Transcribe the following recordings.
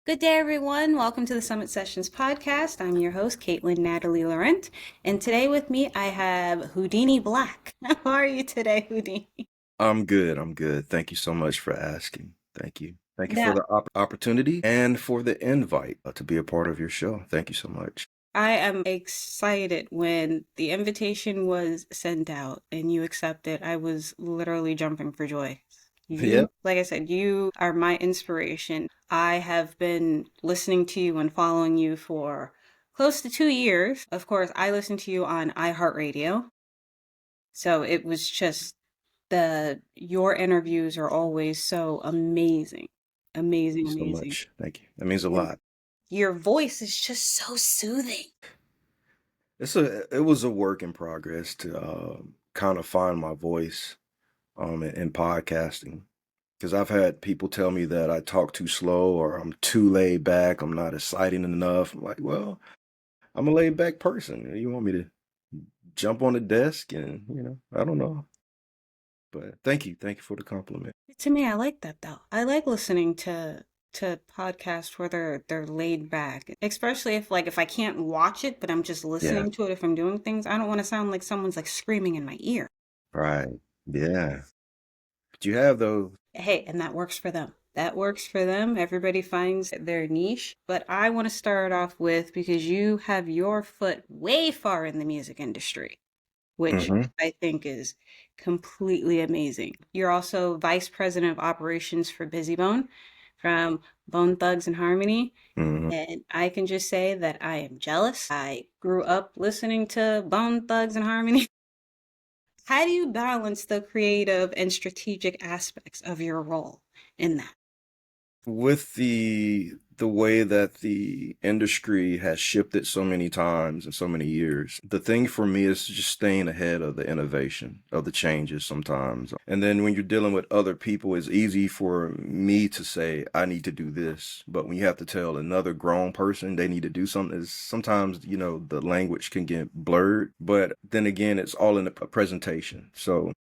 Good day, everyone. Welcome to the Summit Sessions podcast. I'm your host, Katelyn Natalie Laurent, and today with me I have Whodini Black. How are you today, Whodini? I'm good. I'm good. Thank you so much for asking. Thank you. Thank you for Now, the opportunity and for the invite to be a part of your show. Thank you so much. I am excited when the invitation was sent out and you accepted. I was literally jumping for joy. Yeah. Like I said, you are my inspiration. I have been listening to you and following you for close to 2 years. Of course, I listen to you on iHeartRadio. So it was just your interviews are always so amazing. Thank Amazing, you so amazing. much. Thank you. That means a And lot. your voice is just so soothing. It was a work in progress to kind of find my voice in podcasting because I've had people tell me that I talk too slow or I'm too laid back. I'm not exciting enough. I'm like, well, I'm a laid back person. You want me to jump on the desk and I don't know. But thank you. Thank you for the compliment. To me, I like that though. I like listening to podcasts where they're laid back, especially if I can't watch it, but I'm just Yeah. listening to it if I'm doing things. I don't want to sound like someone's like screaming in my ear. Right. Yeah. But you have those. Hey, and that works for them. That works for them. Everybody finds their niche. But I want to start off with because you have your foot way far in the music industry, which Hmm. I think is completely amazing. You're also vice president of operations for Busy Bone from Bone Thugs and Harmony. Hmm. And I can just say that I am jealous. I grew up listening to Bone Thugs and Harmony. How do you balance the creative and strategic aspects of your role in that? With the way that the industry has shifted so many times in so many years, the thing for me is just staying ahead of the innovation, of the changes sometimes. And then when you're dealing with other people, it's easy for me to say, I need to do this. But when you have to tell another grown person they need to do something, sometimes, the language can get blurred. But then again, it's all in a presentation. So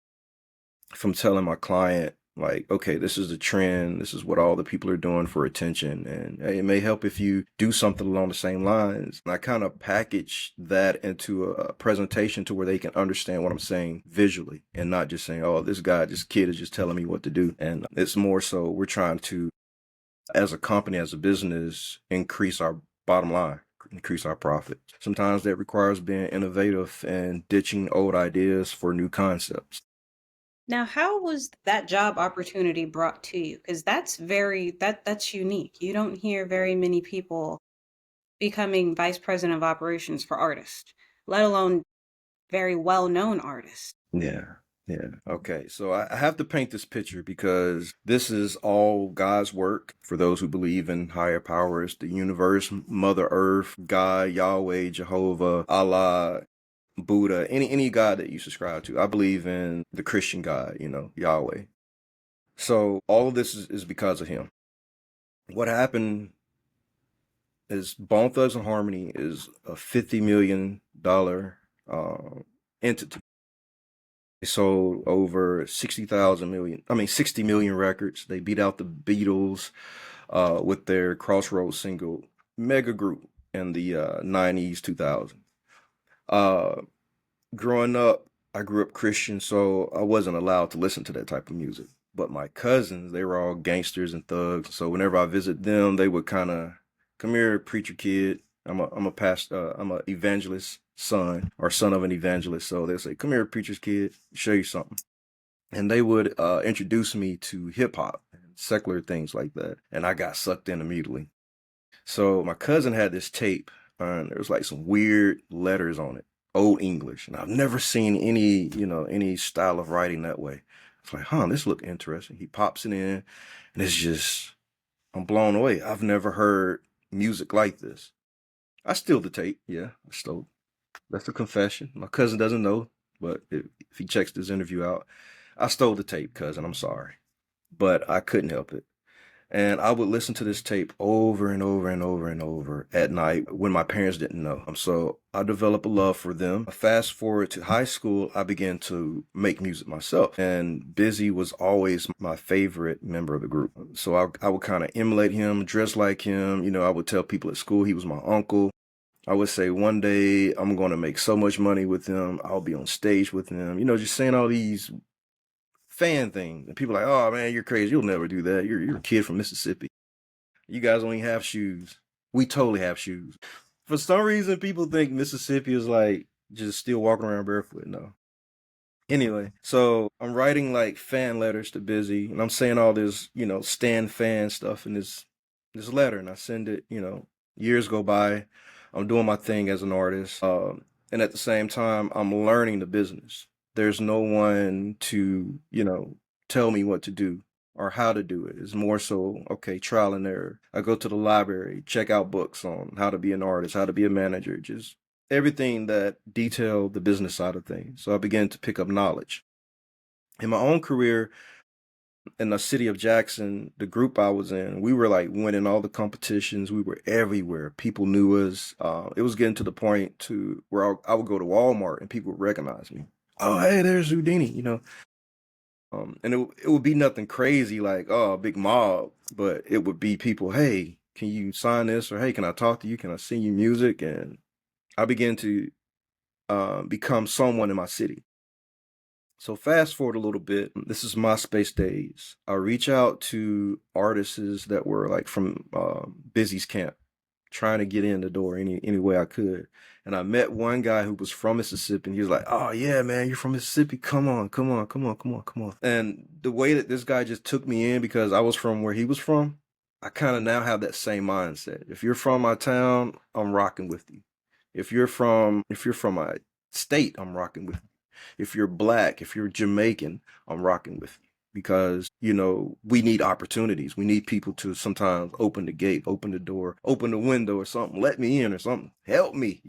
if I'm telling my client, like, okay, this is the trend, this is what all the people are doing for attention, and hey, it may help if you do something along the same lines. And I kind of package that into a presentation to where they can understand what I'm saying visually and not just saying, oh, this kid is just telling me what to do. And it's more so we're trying to, as a company, as a business, increase our bottom line, increase our profit. Sometimes that requires being innovative and ditching old ideas for new concepts. Now, how was that job opportunity brought to you? Because that's unique. You don't hear very many people becoming vice president of operations for artists, let alone very well-known artists. Yeah. Yeah. Okay. So I have to paint this picture because this is all God's work for those who believe in higher powers, the universe, Mother Earth, God, Yahweh, Jehovah, Allah, Buddha, any God that you subscribe to. I believe in the Christian God, Yahweh. So all of this is because of him. What happened is Bone Thugs and Harmony is a $50 million entity. They sold over 60 million records. They beat out the Beatles with their Crossroads single, mega group in the 90s, 2000s. Uh, Growing up, I grew up Christian, so I wasn't allowed to listen to that type of music. But my cousins, they were all gangsters and thugs. So whenever I visit them, they would kind of, come here, preacher kid. I'm a pastor. I'm a evangelist son or son of an evangelist. So they'll say, come here, preacher's kid, show you something. And they would introduce me to hip hop and secular things like that. And I got sucked in immediately. So my cousin had this tape, and there was like some weird letters on it, old English, and I've never seen any style of writing that way. It's like, this look interesting. He pops it in, and it's just, I'm blown away. I've never heard music like this. I steal the tape. Yeah, I stole. That's a confession. My cousin doesn't know, but if he checks this interview out, I stole the tape, cousin. I'm sorry, but I couldn't help it. And I would listen to this tape over and over and over and over at night when my parents didn't know. So I developed a love for them. Fast forward to high school, I began to make music myself. And Busy was always my favorite member of the group. So I would kind of emulate him, dress like him. I would tell people at school he was my uncle. I would say one day I'm going to make so much money with him. I'll be on stage with him. Just saying all these fan things. And people are like, oh man, you're crazy. You'll never do that. You're a kid from Mississippi. You guys only have shoes. We totally have shoes. For some reason, people think Mississippi is like just still walking around barefoot. No. Anyway, so I'm writing like fan letters to Busy, and I'm saying all this, Stan fan stuff in this letter, and I send it. Years go by, I'm doing my thing as an artist, and at the same time, I'm learning the business. There's no one to, tell me what to do or how to do it. It's more so, okay, trial and error. I go to the library, check out books on how to be an artist, how to be a manager, just everything that detailed the business side of things. So I began to pick up knowledge. In my own career in the city of Jackson, the group I was in, we were like winning all the competitions. We were everywhere. People knew us. It was getting to the point to where I would go to Walmart and people would recognize me. Oh, hey, there's Whodini. And it would be nothing crazy like, oh, a big mob, but it would be people, hey, can you sign this? Or hey, can I talk to you? Can I sing you music? And I began to become someone in my city. So fast forward a little bit. This is MySpace days. I reach out to artists that were like from Busy's camp, trying to get in the door any way I could. And I met one guy who was from Mississippi, and he was like, "Oh yeah, man, you're from Mississippi. Come on, come on, come on, come on, come on." And the way that this guy just took me in because I was from where he was from, I kind of now have that same mindset. If you're from my town, I'm rocking with you. If you're from my state, I'm rocking with you. If you're black, if you're Jamaican, I'm rocking with you because, we need opportunities. We need people to sometimes open the gate, open the door, open the window or something, let me in or something, help me.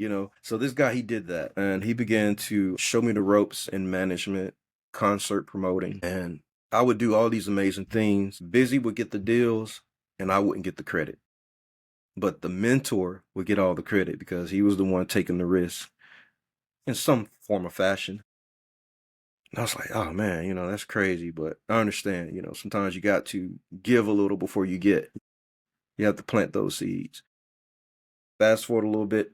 So this guy, he did that and he began to show me the ropes in management, concert promoting, and I would do all these amazing things. Busy would get the deals and I wouldn't get the credit. But the mentor would get all the credit because he was the one taking the risk in some form of fashion. And I was like, oh man, that's crazy. But I understand, sometimes you got to give a little before you get. You have to plant those seeds. Fast forward a little bit,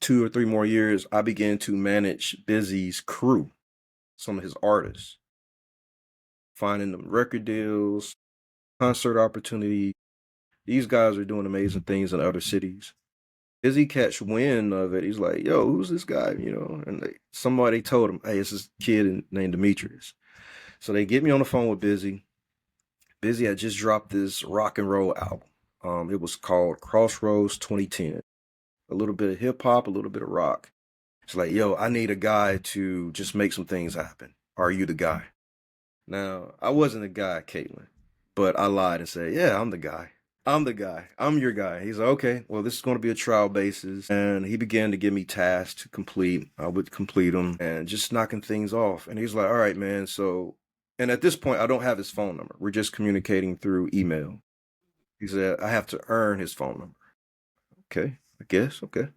2 or 3 more years, I began to manage Busy's crew, some of his artists, finding them record deals, concert opportunity. These guys are doing amazing things in other cities. Busy catch wind of it. He's like, yo, who's this guy? And somebody told him, hey, it's this kid named Demetrius. So they get me on the phone with Busy. Busy had just dropped this rock and roll album. It was called Crossroads 2010. A little bit of hip hop, a little bit of rock. It's like, yo, I need a guy to just make some things happen. Are you the guy? Now, I wasn't the guy, Katelyn, but I lied and said, yeah, I'm the guy. I'm the guy. I'm your guy. He's like, okay, well, this is going to be a trial basis. And he began to give me tasks to complete. I would complete them and just knocking things off. And he's like, all right, man. And at this point, I don't have his phone number. We're just communicating through email. He said, I have to earn his phone number. Okay, I guess. Okay.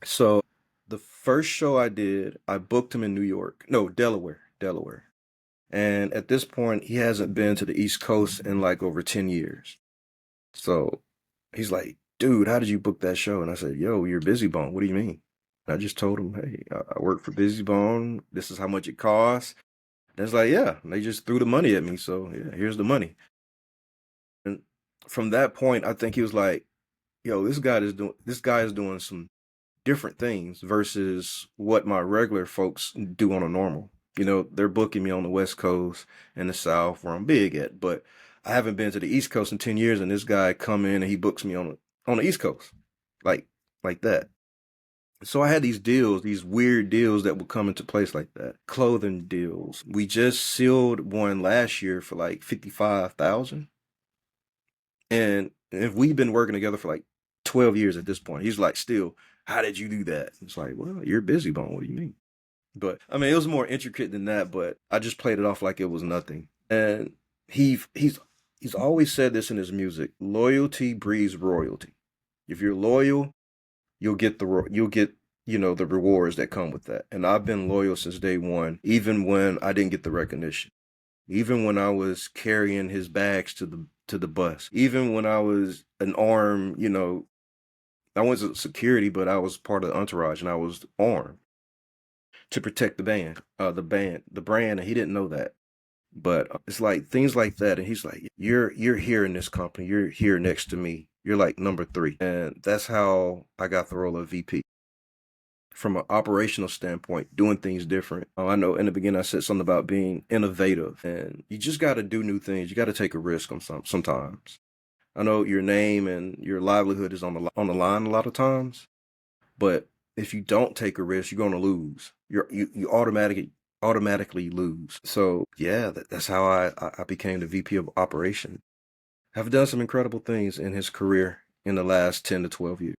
So the first show I did, I booked him in New York. No, Delaware. Delaware. And at this point, he hasn't been to the East Coast in like over 10 years. So he's like, dude, how did you book that show? And I said, yo, you're Busy Bone. What do you mean? And I just told him, hey, I work for Busy Bone. This is how much it costs. And it's like, yeah, and they just threw the money at me. So yeah, here's the money. And from that point, I think he was like, yo, this guy is doing some different things versus what my regular folks do on a normal. They're booking me on the West Coast and the South where I'm big at, but I haven't been to the East Coast in 10 years, and this guy come in and he books me on the East Coast, like like that. So I had these deals, these weird deals that would come into place like that. Clothing deals. We just sealed one last year for like 55,000, and if we've been working together for like 12 years at this point, he's like, still, how did you do that? It's like, well, you're Busy Bone. What do you mean? But I mean, it was more intricate than that, but I just played it off like it was nothing. And he's He's always said this in his music. Loyalty breeds royalty. If you're loyal, you'll get the rewards that come with that. And I've been loyal since day one, even when I didn't get the recognition. Even when I was carrying his bags to the bus. Even when I was an arm, I wasn't security, but I was part of the entourage and I was armed to protect the band, the brand, and he didn't know that. But it's like things like that, and he's like, "You're here in this company. You're here next to me. You're like number three," and that's how I got the role of VP. From an operational standpoint, doing things different. I know in the beginning I said something about being innovative, and you just got to do new things. You got to take a risk on sometimes. I know your name and your livelihood is on the line a lot of times, but if you don't take a risk, you're going to lose. You automatically lose. So yeah, that's how I became the VP of operation. I've done some incredible things in his career in the last 10 to 12 years.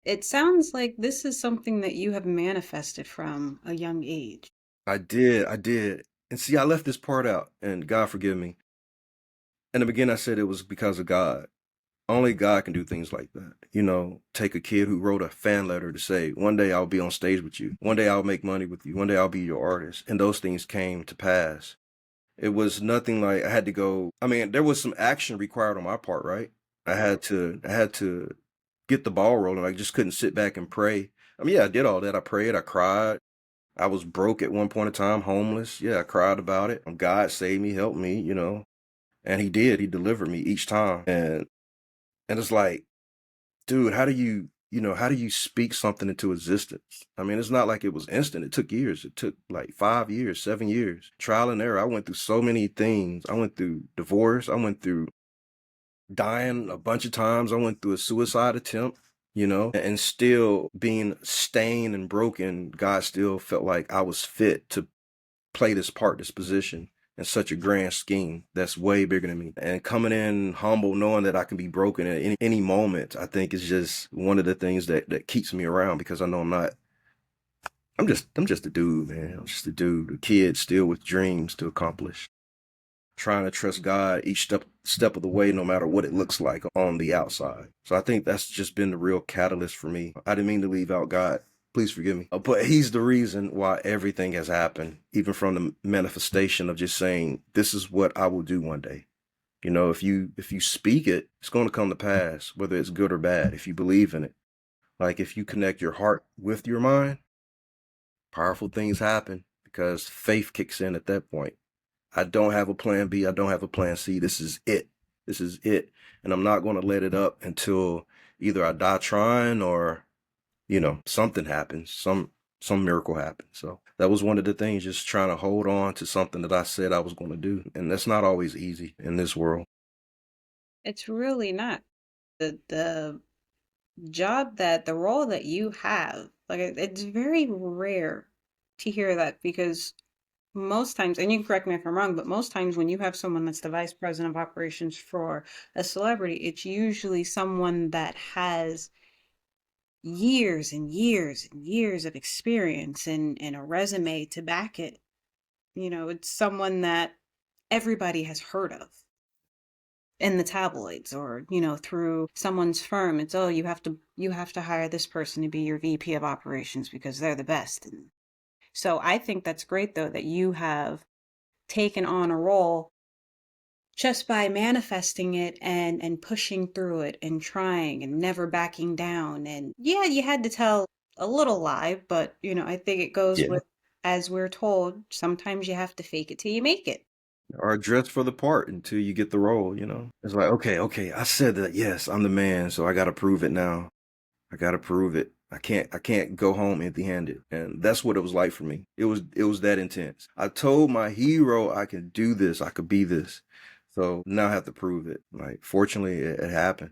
It sounds like this is something that you have manifested from a young age. I did. And see, I left this part out, and God forgive me. In the beginning, I said it was because of God. Only God can do things like that. Take a kid who wrote a fan letter to say, one day I'll be on stage with you. One day I'll make money with you. One day I'll be your artist. And those things came to pass. It was nothing like I had to go. I mean, there was some action required on my part, right? I had to get the ball rolling. I just couldn't sit back and pray. I mean, yeah, I did all that. I prayed, I cried. I was broke at one point in time, homeless. Yeah, I cried about it. God saved me, helped me, and he did. He delivered me each time. And it's like, dude, how do you speak something into existence? I mean, it's not like it was instant. It took years. It took like 5 years, 7 years. Trial and error. I went through so many things. I went through divorce. I went through dying a bunch of times. I went through a suicide attempt, and still being stained and broken, God still felt like I was fit to play this part, this position in such a grand scheme that's way bigger than me. And coming in humble, knowing that I can be broken at any moment, I think is just one of the things that keeps me around, because I know I'm just a dude, man. I'm just a dude, a kid still with dreams to accomplish. Trying to trust God each step of the way, no matter what it looks like on the outside. So I think that's just been the real catalyst for me. I didn't mean to leave out God. Please forgive me. But he's the reason why everything has happened, even from the manifestation of just saying, this is what I will do one day. If you speak it, it's going to come to pass, whether it's good or bad, if you believe in it. Like if you connect your heart with your mind, powerful things happen because faith kicks in at that point. I don't have a plan B. I don't have a plan C. This is it. This is it. And I'm not going to let it up until either I die trying or, something happens, some miracle happens. So that was one of the things, just trying to hold on to something that I said I was going to do. And that's not always easy in this world. It's really not. The the role that you have, like it's very rare to hear that because most times, and you can correct me if I'm wrong, but most times when you have someone that's the vice president of operations for a celebrity, it's usually someone that has years and years and years of experience and a resume to back it. It's someone that everybody has heard of in the tabloids or, through someone's firm. It's, oh, you have to hire this person to be your VP of operations because they're the best. And so I think that's great though that you have taken on a role just by manifesting it and pushing through it and trying and never backing down. And yeah, you had to tell a little lie, but I think it goes Yeah. with, as we're told, sometimes you have to fake it till you make it. Or dress for the part until you get the role. It's like, okay, I said that, yes, I'm the man, so I got to prove it now. I got to prove it. I can't go home empty-handed. And that's what it was like for me. It was that intense. I told my hero I could do this, I could be this. So now I have to prove it. Like, fortunately, it happened.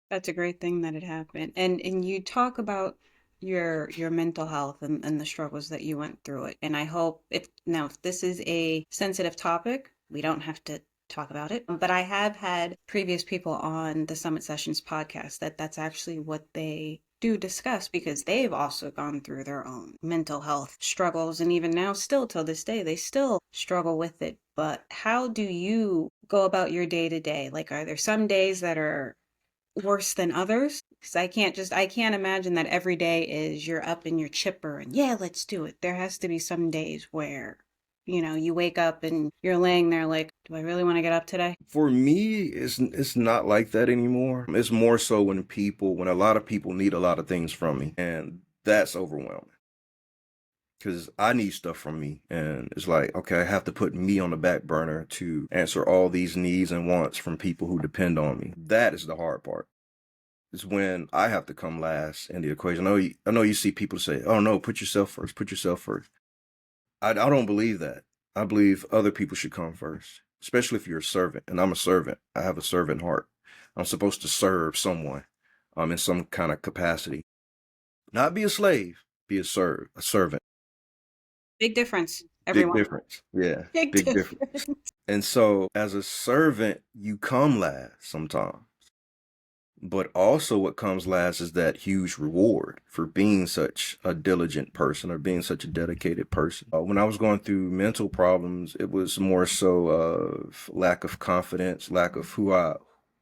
That's a great thing that it happened. And you talk about your mental health and the struggles that you went through it. And I hope if this is a sensitive topic, we don't have to talk about it. But I have had previous people on the Summit Sessions podcast that's actually what they do discuss, because they've also gone through their own mental health struggles, and even now, still till this day, they still struggle with it. But how do you go about your day to day? Like, are there some days that are worse than others? Because I can't imagine that every day is you're up and you're chipper and yeah, let's do it. There has to be some days where, you wake up and you're laying there like, do I really want to get up today? For me, it's not like that anymore. It's more so when a lot of people need a lot of things from me, and that's overwhelming. Because I need stuff from me, and it's like, okay, I have to put me on the back burner to answer all these needs and wants from people who depend on me. That is the hard part. Is when I have to come last in the equation. I know you see people say, "Oh no, put yourself first. Put yourself first." I don't believe that. I believe other people should come first, especially if you're a servant. And I'm a servant. I have a servant heart. I'm supposed to serve someone, in some kind of capacity. Not be a slave. Be a servant. Big difference, Big everyone. difference. Yeah, Big big difference. difference. And so, as a servant, you come last sometimes. But also, what comes last is that huge reward for being such a diligent person or being such a dedicated person. When I was going through mental problems, it was more so of lack of confidence, lack of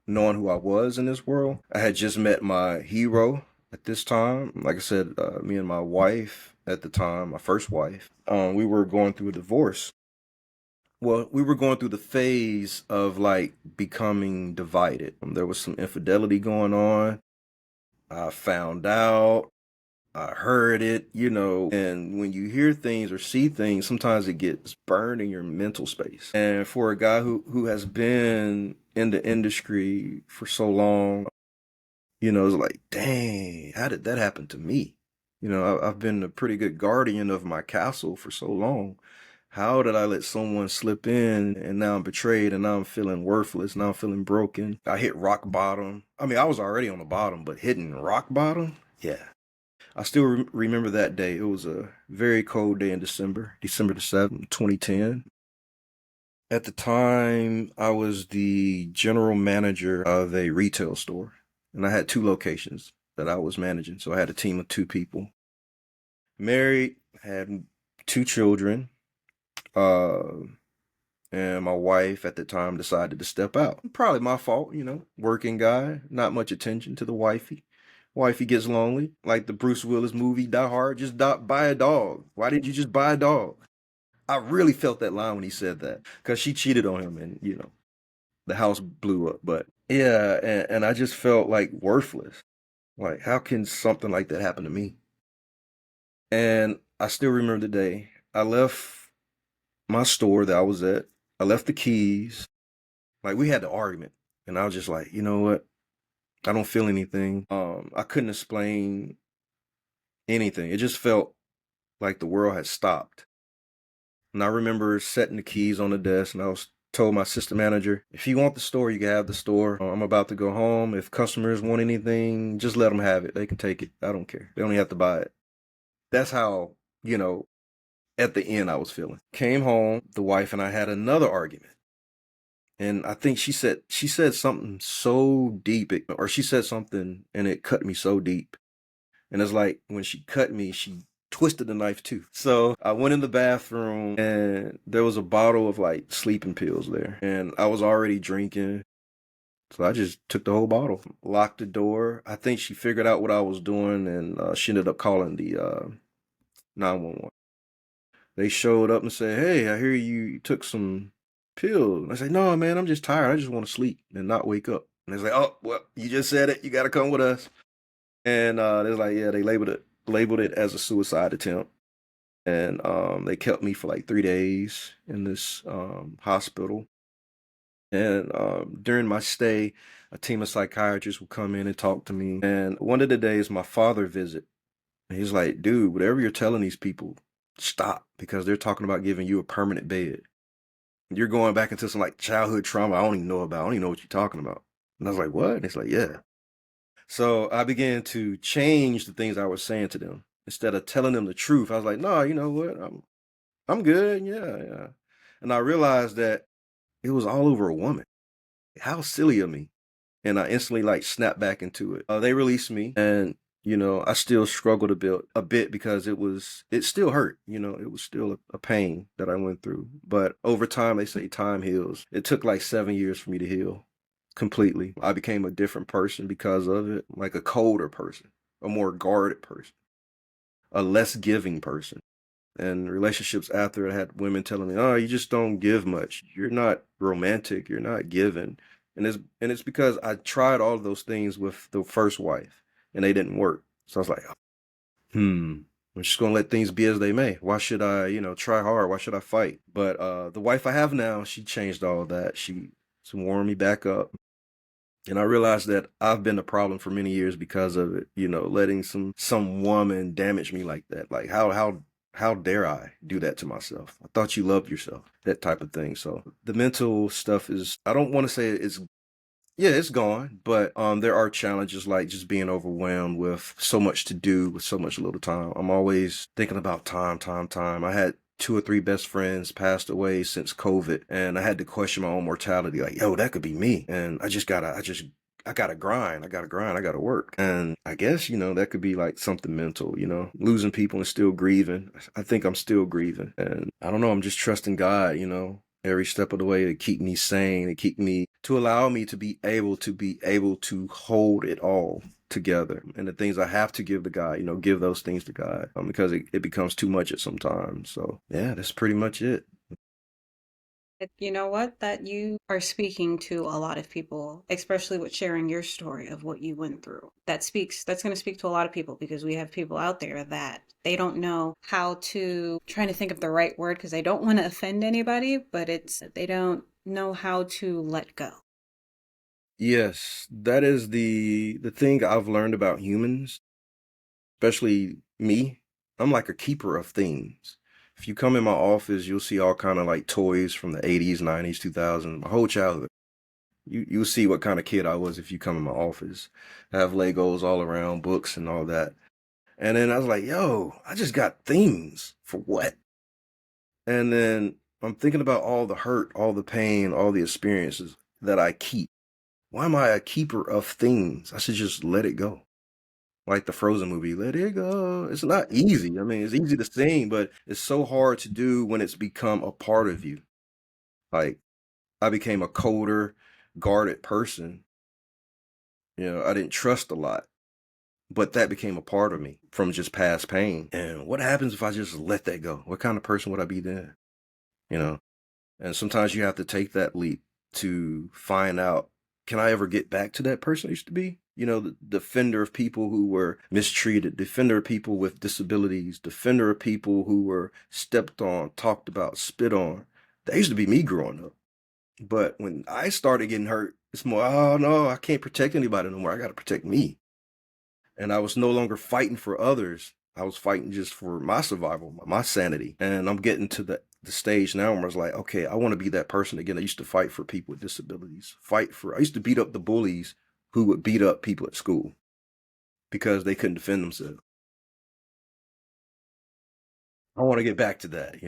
knowing who I was in this world. I had just met my hero at this time. Like I said, me and my wife at the time, my first wife, we were going through a divorce. Well, we were going through the phase of like becoming divided. There was some infidelity going on. I found out, I heard it, and when you hear things or see things, sometimes it gets burned in your mental space. And for a guy who has been in the industry for so long, it's like, dang, how did that happen to me? I've been a pretty good guardian of my castle for so long. How did I let someone slip in and now I'm betrayed and now I'm feeling worthless, now I'm feeling broken? I hit rock bottom. I mean, I was already on the bottom, but hitting rock bottom? Yeah. I still remember that day. It was a very cold day in December, December the 7th, 2010. At the time, I was the general manager of a retail store, and I had two locations that I was managing. So I had a team of two people. Married, had two children, uh, and my wife at the time decided to step out. Probably my fault, working guy, not much attention to the wifey. Wifey gets lonely, like the Bruce Willis movie Die Hard, just buy a dog. Why did you just buy a dog? I really felt that line when he said that, because she cheated on him and, the house blew up. But yeah, and I just felt like worthless. Like, how can something like that happen to me? And I still remember the day I left my store that I was at. I left the keys. Like, we had the argument, and I was just like, you know what? I don't feel anything. I couldn't explain anything. It just felt like the world had stopped. And I remember setting the keys on the desk, and I was told my assistant manager, if you want the store, you can have the store. I'm about to go home. If customers want anything, just let them have it. They can take it. I don't care. They only have to buy it. That's how, you know, at the end I was feeling. Came home, the wife and I had another argument. And I think she said something so deep, or she said something and it cut me so deep. And it's like when she cut me, she twisted the knife too. So I went in the bathroom and there was a bottle of like sleeping pills there. And I was already drinking. So I just took the whole bottle, locked the door. I think she figured out what I was doing, and she ended up calling the 911. They showed up and said, hey, I hear you took some pills. And I said, no, man, I'm just tired. I just want to sleep and not wake up. And they say, oh, well, you just said it. You got to come with us. And they're like, yeah, they labeled it as a suicide attempt. And they kept me for like 3 days in this hospital. And during my stay, a team of psychiatrists would come in and talk to me. And one of the days, my father visited. And he's like, dude, whatever you're telling these people, stop, because they're talking about giving you a permanent bed. You're going back into some like childhood trauma I don't even know about. I don't even know what you're talking about. And I was like, what? And it's like, yeah. So I began to change the things I was saying to them. Instead of telling them the truth, I was like, no, you know what? I'm good. Yeah, yeah. And I realized that it was all over a woman. How silly of me. And I instantly like snapped back into it. They released me, and I still struggled a bit because it still hurt. It was still a pain that I went through. But over time, they say time heals. It took like 7 years for me to heal completely. I became a different person because of it, like a colder person, a more guarded person, a less giving person. And relationships after, I had women telling me, "Oh, you just don't give much. You're not romantic. You're not giving." And it's because I tried all of those things with the first wife, and they didn't work. So I was like, I'm just gonna let things be as they may. Why should I, try hard? Why should I fight? But the wife I have now, she changed all that. She warmed me back up. And I realized that I've been a problem for many years because of it, letting some woman damage me like that. Like how dare I do that to myself? I thought you loved yourself. That type of thing. So the mental stuff is, I don't want to say it's, yeah, it's gone, but there are challenges like just being overwhelmed with so much to do with so much little time. I'm always thinking about time, time, time. I had two or three best friends passed away since COVID, and I had to question my own mortality. Like, yo, that could be me, and I gotta grind. I gotta grind. I gotta work. And I guess, that could be like something mental, losing people and still grieving. I think I'm still grieving. And I don't know. I'm just trusting God, every step of the way to keep me sane, to allow me to be able to hold it all together. And the things I have to give to God, give those things to God, because it becomes too much at some time. So yeah, that's pretty much it. You know what? That you are speaking to a lot of people, especially with sharing your story of what you went through. That's going to speak to a lot of people because we have people out there that they don't know how to, trying to think of the right word because I don't want to offend anybody, but they don't know how to let go. Yes, that is the thing I've learned about humans, especially me. I'm like a keeper of things. If you come in my office, you'll see all kind of like toys from the 80s, 90s, 2000s, my whole childhood. You'll see what kind of kid I was if you come in my office. I have Legos all around, books and all that. And then I was like, yo, I just got things for what? And then I'm thinking about all the hurt, all the pain, all the experiences that I keep. Why am I a keeper of things? I should just let it go. Like the Frozen movie, let it go. It's not easy. I mean, it's easy to sing, but it's so hard to do when it's become a part of you. Like, I became a colder, guarded person. I didn't trust a lot, but that became a part of me from just past pain. And what happens if I just let that go? What kind of person would I be then? You know? And sometimes you have to take that leap to find out, can I ever get back to that person I used to be? The defender of people who were mistreated, defender of people with disabilities, defender of people who were stepped on, talked about, spit on. That used to be me growing up. But when I started getting hurt, it's more, oh no, I can't protect anybody no more. I got to protect me. And I was no longer fighting for others. I was fighting just for my survival, my sanity. And I'm getting to the stage now where I was like, okay, I want to be that person again. I used to fight for people with disabilities. I used to beat up the bullies who would beat up people at school because they couldn't defend themselves. I want to get back to that.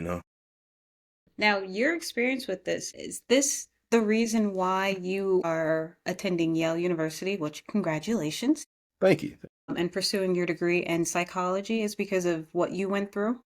Now, your experience with this, is this the reason why you are attending Yale University, which congratulations, Thank you. and pursuing your degree in psychology is because of what you went through?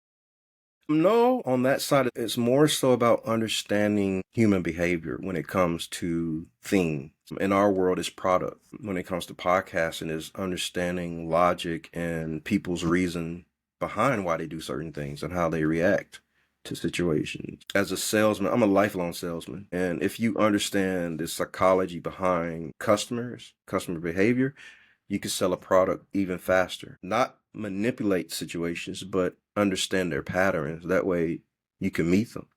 No, on that side, it's more so about understanding human behavior when it comes to things. In our world, it's product. When it comes to podcasting, is understanding logic and people's reason behind why they do certain things and how they react to situations. As a salesman, I'm a lifelong salesman. And if you understand the psychology behind customer behavior, you can sell a product even faster. Not manipulate situations, but understand their patterns. That way you can meet them.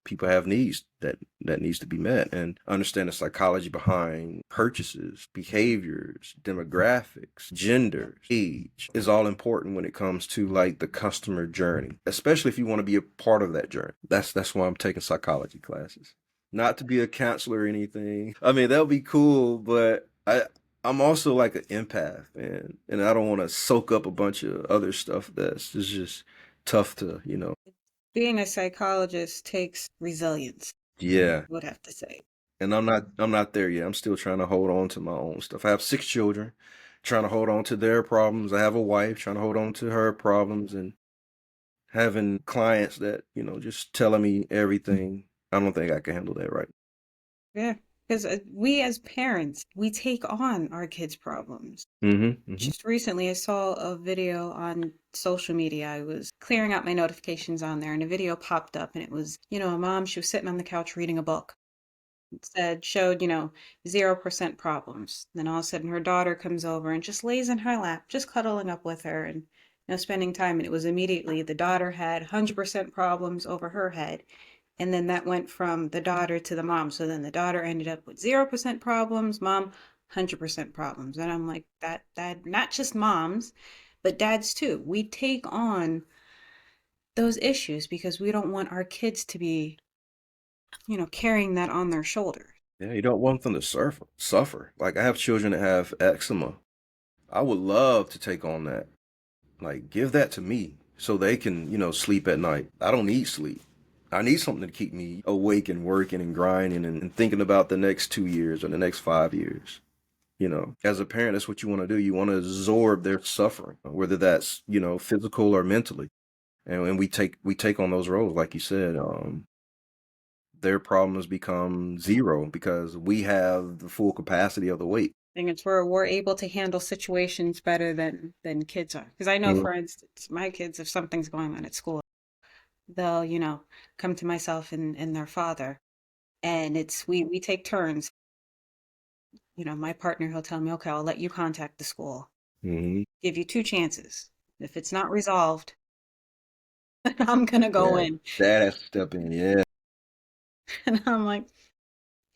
People have needs that needs to be met, and understand the psychology behind purchases, behaviors, demographics, gender, age is all important when it comes to like the customer journey, especially if you want to be a part of that journey. That's why I'm taking psychology classes. Not to be a counselor or anything. I mean, that would be cool, but I'm also like an empath, and I don't want to soak up a bunch of other stuff that's just tough to. Being a psychologist takes resilience. Yeah. I would have to say. And I'm not there yet. I'm still trying to hold on to my own stuff. I have 6 children, trying to hold on to their problems. I have a wife trying to hold on to her problems, and having clients that, just telling me everything. I don't think I can handle that right. Yeah, because we as parents, we take on our kids' problems. Mm-hmm. Mm-hmm. Just recently, I saw a video on social media. I was clearing out my notifications on there, and a video popped up, and it was, a mom. She was sitting on the couch reading a book. It showed, 0% problems. Then all of a sudden, her daughter comes over and just lays in her lap, just cuddling up with her and, spending time. And it was immediately the daughter had 100% problems over her head. And then that went from the daughter to the mom. So then the daughter ended up with 0% problems, mom 100% problems. And I'm like, that not just moms, but dads too. We take on those issues because we don't want our kids to be, carrying that on their shoulders. Yeah, you don't want them to suffer. Like, I have children that have eczema. I would love to take on that. Like, give that to me so they can, sleep at night. I don't need sleep. I need something to keep me awake and working and grinding and thinking about the next 2 years or the next 5 years. As a parent, that's what you want to do. You want to absorb their suffering, whether that's, physical or mentally. And we take on those roles, like you said. Their problems become zero because we have the full capacity of the weight. I think it's where we're able to handle situations better than kids are. Because I know, Mhm. for instance, my kids, if something's going on at school, they'll, come to myself and their father. And it's we take turns. My partner, he'll tell me, okay, I'll let you contact the school. Mhm. Give you two chances. If it's not resolved, I'm gonna go Yeah, in. dad has to step in. Yeah, And I'm like,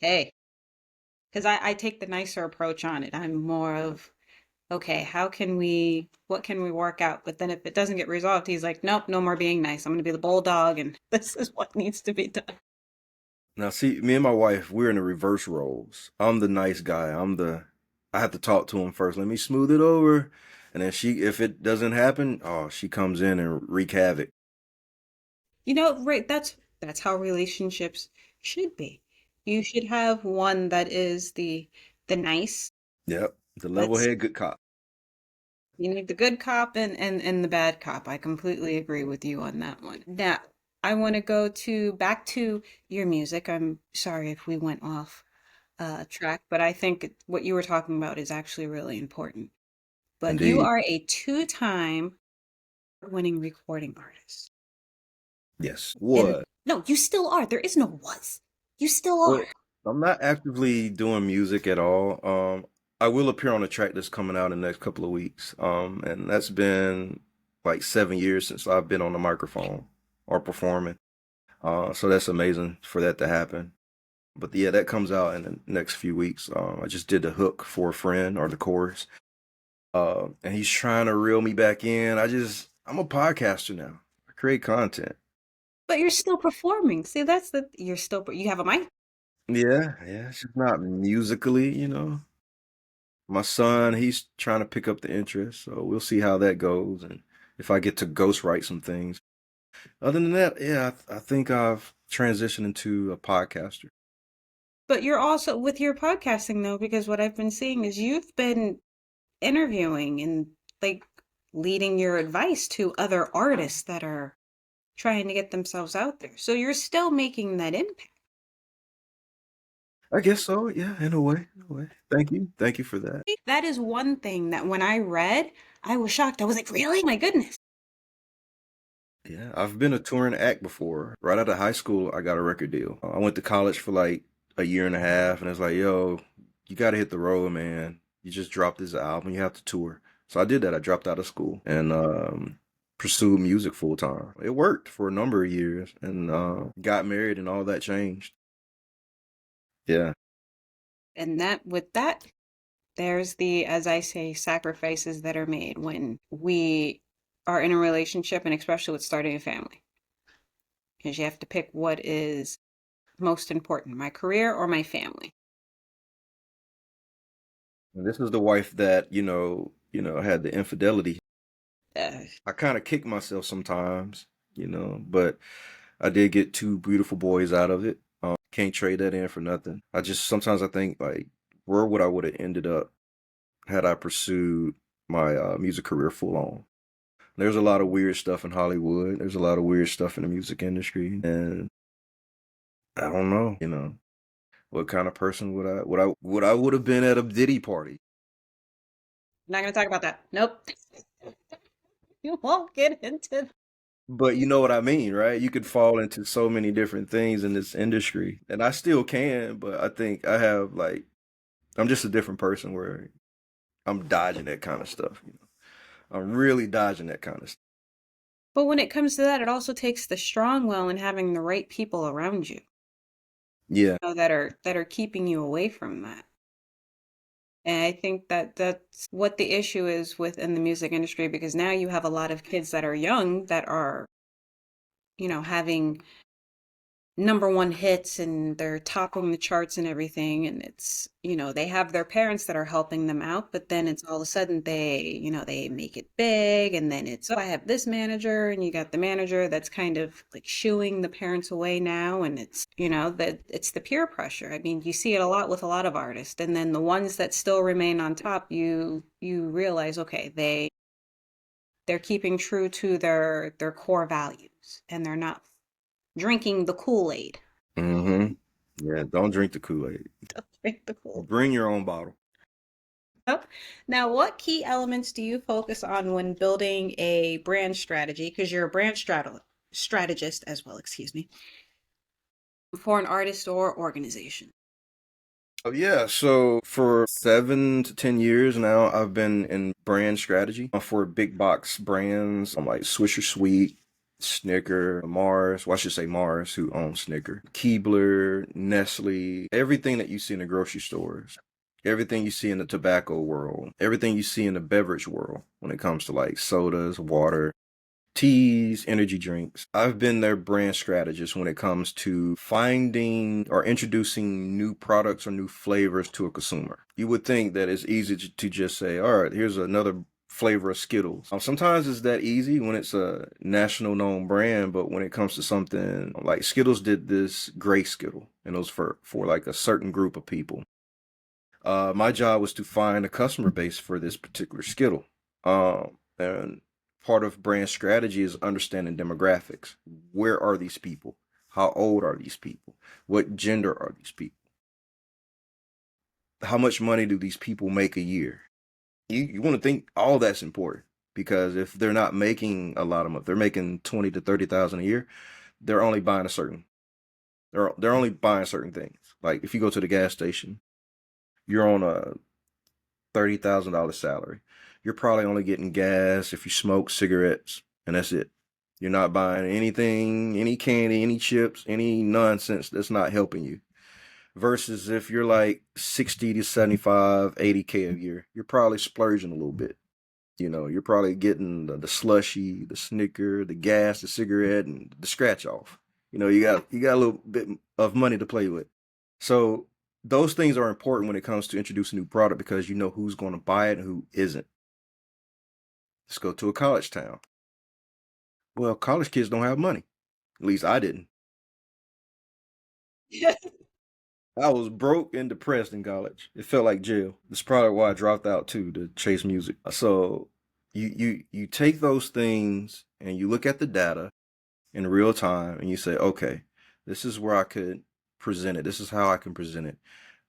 hey, because I take the nicer approach on it. I'm more of, okay, what can we work out? But then if it doesn't get resolved, he's like, nope, no more being nice. I'm going to be the bulldog, and this is what needs to be done. now see, me and my wife, we're in the reverse roles. I'm the nice guy. I have to talk to him first. Let me smooth it over, and then if it doesn't happen, oh, she comes in and wreak havoc. Right, that's how relationships should be. You should have one that is the nice. Yep, the level That's head good cop. You need the good cop and the bad cop. I completely agree with you on that one. Now, I want to go to back to your music. I'm sorry if we went off track, but I think what you were talking about is actually really important. But you Indeed. are a two-time winning recording artist. Yes. And What? no, you still are. There is no was. You still Well, are. I'm not actively doing music at all. I will appear on a track that's coming out in the next couple of weeks. And that's been like 7 years since I've been on the microphone or performing. So that's amazing for that to happen. But yeah, that comes out in the next few weeks. I just did the hook for a friend or the chorus. And he's trying to reel me back in. I'm a podcaster now. I create content. But you're still performing. See, you're still, you have a mic. Yeah, yeah. It's just not musically. My son, he's trying to pick up the interest, so we'll see how that goes and if I get to ghostwrite some things. Other than that, yeah, I think I've transitioned into a podcaster. But you're also with your podcasting though, because what I've been seeing is you've been interviewing and like leading your advice to other artists that are trying to get themselves out there. So you're still making that impact. I guess so, yeah, in a way, in a way. Thank you. Thank you for that. That is one thing that when I read, I was shocked. I was like, really? My goodness. Yeah, I've been a touring act before. Right out of high school, I got a record deal. I went to college for like a year and a half, and it's like, yo, you got to hit the road, man. You just dropped this album, you have to tour. So I did that. I dropped out of school and pursued music full time. It worked for a number of years, and got married, and all that changed. Yeah, And that with that, there's the, as I say, sacrifices that are made when we are in a relationship and especially with starting a family. Because you have to pick what is most important, my career or my family. and this is the wife that had the infidelity. Uh, I kind of kick myself sometimes, but I did get two beautiful boys out of it. Can't trade that in for nothing. I just sometimes I think like where would I would have ended up had I pursued my music career full on. There's a lot of weird stuff in Hollywood. There's a lot of weird stuff in the music industry, and I don't know, what kind of person would have been at a Diddy party. Not going to talk about that. Nope. You won't get into. But you know what I mean, right? You could fall into so many different things in this industry, and I still can, but I think I have like I'm just a different person where I'm dodging that kind of stuff. I'm really dodging that kind of stuff. But when it comes to that, it also takes the strong will and having the right people around you, Yeah. that are keeping you away from that. And I think that that's what the issue is within the music industry, because now you have a lot of kids that are young that are, having number one hits and they're topping the charts and everything. And it's, they have their parents that are helping them out, but then it's all of a sudden they make it big. And then it's, oh, I have this manager, and you got the manager that's kind of like shooing the parents away now. And it's, that it's the peer pressure. I mean, you see it a lot with a lot of artists. And then the ones that still remain on top, you realize, okay, they're keeping true to their core values, and they're not drinking the Kool-Aid. Mm-hmm. Yeah, don't drink the Kool-Aid. Don't drink the Kool-Aid. Bring your own bottle. Yep. Now, what key elements do you focus on when building a brand strategy? Because you're a strategist as well, excuse me, for an artist or organization. Oh yeah, so for 7 to 10 years now, I've been in brand strategy for big box brands like Swisher Sweet, Snicker, Mars. Well, I should say Mars, who owns Snicker, Keebler, Nestle, everything that you see in the grocery stores, everything you see in the tobacco world, everything you see in the beverage world when it comes to like sodas, water, teas, energy drinks. I've been their brand strategist when it comes to finding or introducing new products or new flavors to a consumer. You would think that it's easy to just say, all right, here's another flavor of Skittles. Sometimes it's that easy when it's a national known brand, but when it comes to something like Skittles did this gray Skittle, and it was for like a certain group of people. My job was to find a customer base for this particular Skittle. And part of brand strategy is understanding demographics. Where are these people? How old are these people? What gender are these people? How much money do these people make a year? You want to think all that's important, because if they're not making a lot of money, they're making 20 to 30,000 a year. They're only buying a certain. They're only buying certain things. Like if you go to the gas station, you're on a $30,000 salary. You're probably only getting gas if you smoke cigarettes, and that's it. You're not buying anything, any candy, any chips, any nonsense that's not helping you. Versus if you're like 60 to 75, 80K a year, you're probably splurging a little bit. You're probably getting the slushy, the Snicker, the gas, the cigarette, and the scratch off. You got a little bit of money to play with. So those things are important when it comes to introducing a new product, because you know who's going to buy it and who isn't. Let's go to a college town. Well, college kids don't have money. At least I didn't. I was broke and depressed in college. It felt like jail. That's probably why I dropped out too, to chase music. So you take those things and you look at the data in real time and you say, okay, this is where I could present it. This is how I can present it.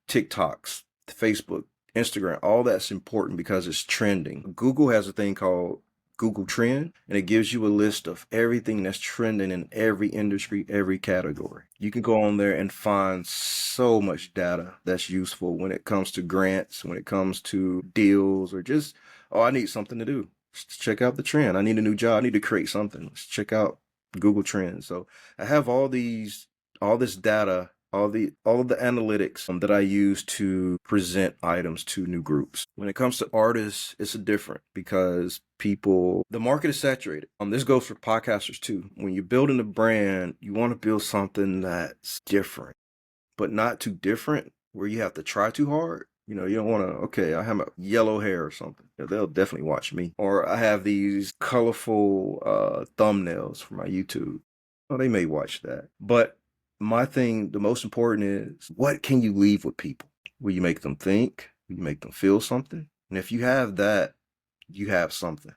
TikToks, Facebook, Instagram, all that's important because it's trending. Google has a thing called Google Trend, and it gives you a list of everything that's trending in every industry, every category. You can go on there and find so much data that's useful when it comes to grants, when it comes to deals, or just, oh, I need something to do. Let's check out the trend. I need a new job. I need to create something. Let's check out Google Trends. So I have all this data, all of the analytics that I use to present items to new groups. When it comes to artists, it's different because the market is saturated. This goes for podcasters too. When you're building a brand, you want to build something that's different, but not too different where you have to try too hard. You don't want to, okay, I have a yellow hair or something. They'll definitely watch me. Or I have these colorful thumbnails for my YouTube. Oh, they may watch that. But My thing, the most important is what can you leave with people? Will you make them think? Will you make them feel something? And if you have that, you have something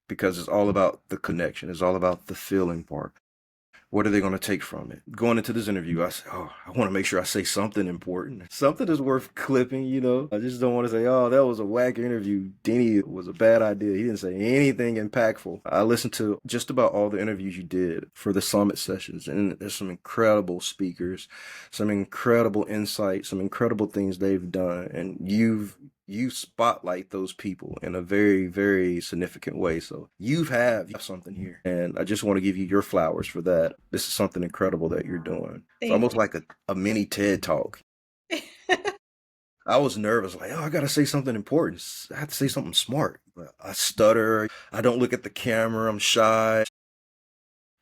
because it's all about the connection. It's all about the feeling part. What are they going to take from it? Going into this interview, I said, oh, I want to make sure I say something important. Something is worth clipping, you know? I just don't want to say, oh, that was a whack interview. Denny was a bad idea. He didn't say anything impactful. I listened to just about all the interviews you did for the summit sessions, and there's some incredible speakers, some incredible insight, some incredible things they've done. And you spotlight those people in a very, very significant way. So you have something here. And I just want to give you your flowers for that. This is something incredible that you're doing. It's Thank almost like a mini TED talk. you. I was nervous, like, oh, I got to say something important. I have to say something smart. But I stutter. I don't look at the camera. I'm shy.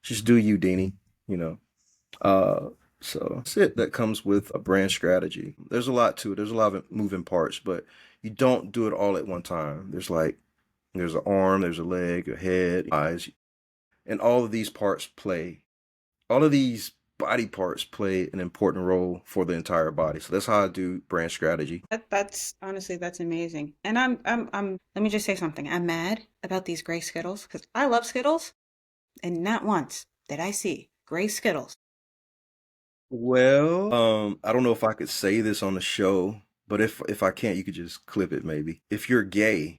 Just do you, Deanie, you know. Uh, so that's it. That comes with a brand strategy. There's a lot to it. There's a lot of moving parts, but you don't do it all at one time. There's an arm, there's a leg, a head, eyes, and all of these parts play. All of these body parts play an important role for the entire body. So that's how I do brand strategy. That's honestly, that's amazing. And let me just say something. I'm mad about these gray Skittles because I love Skittles, and not once did I see gray Skittles. Well, I don't know if I could say this on the show, but if I can't, you could just clip it maybe. If you're gay,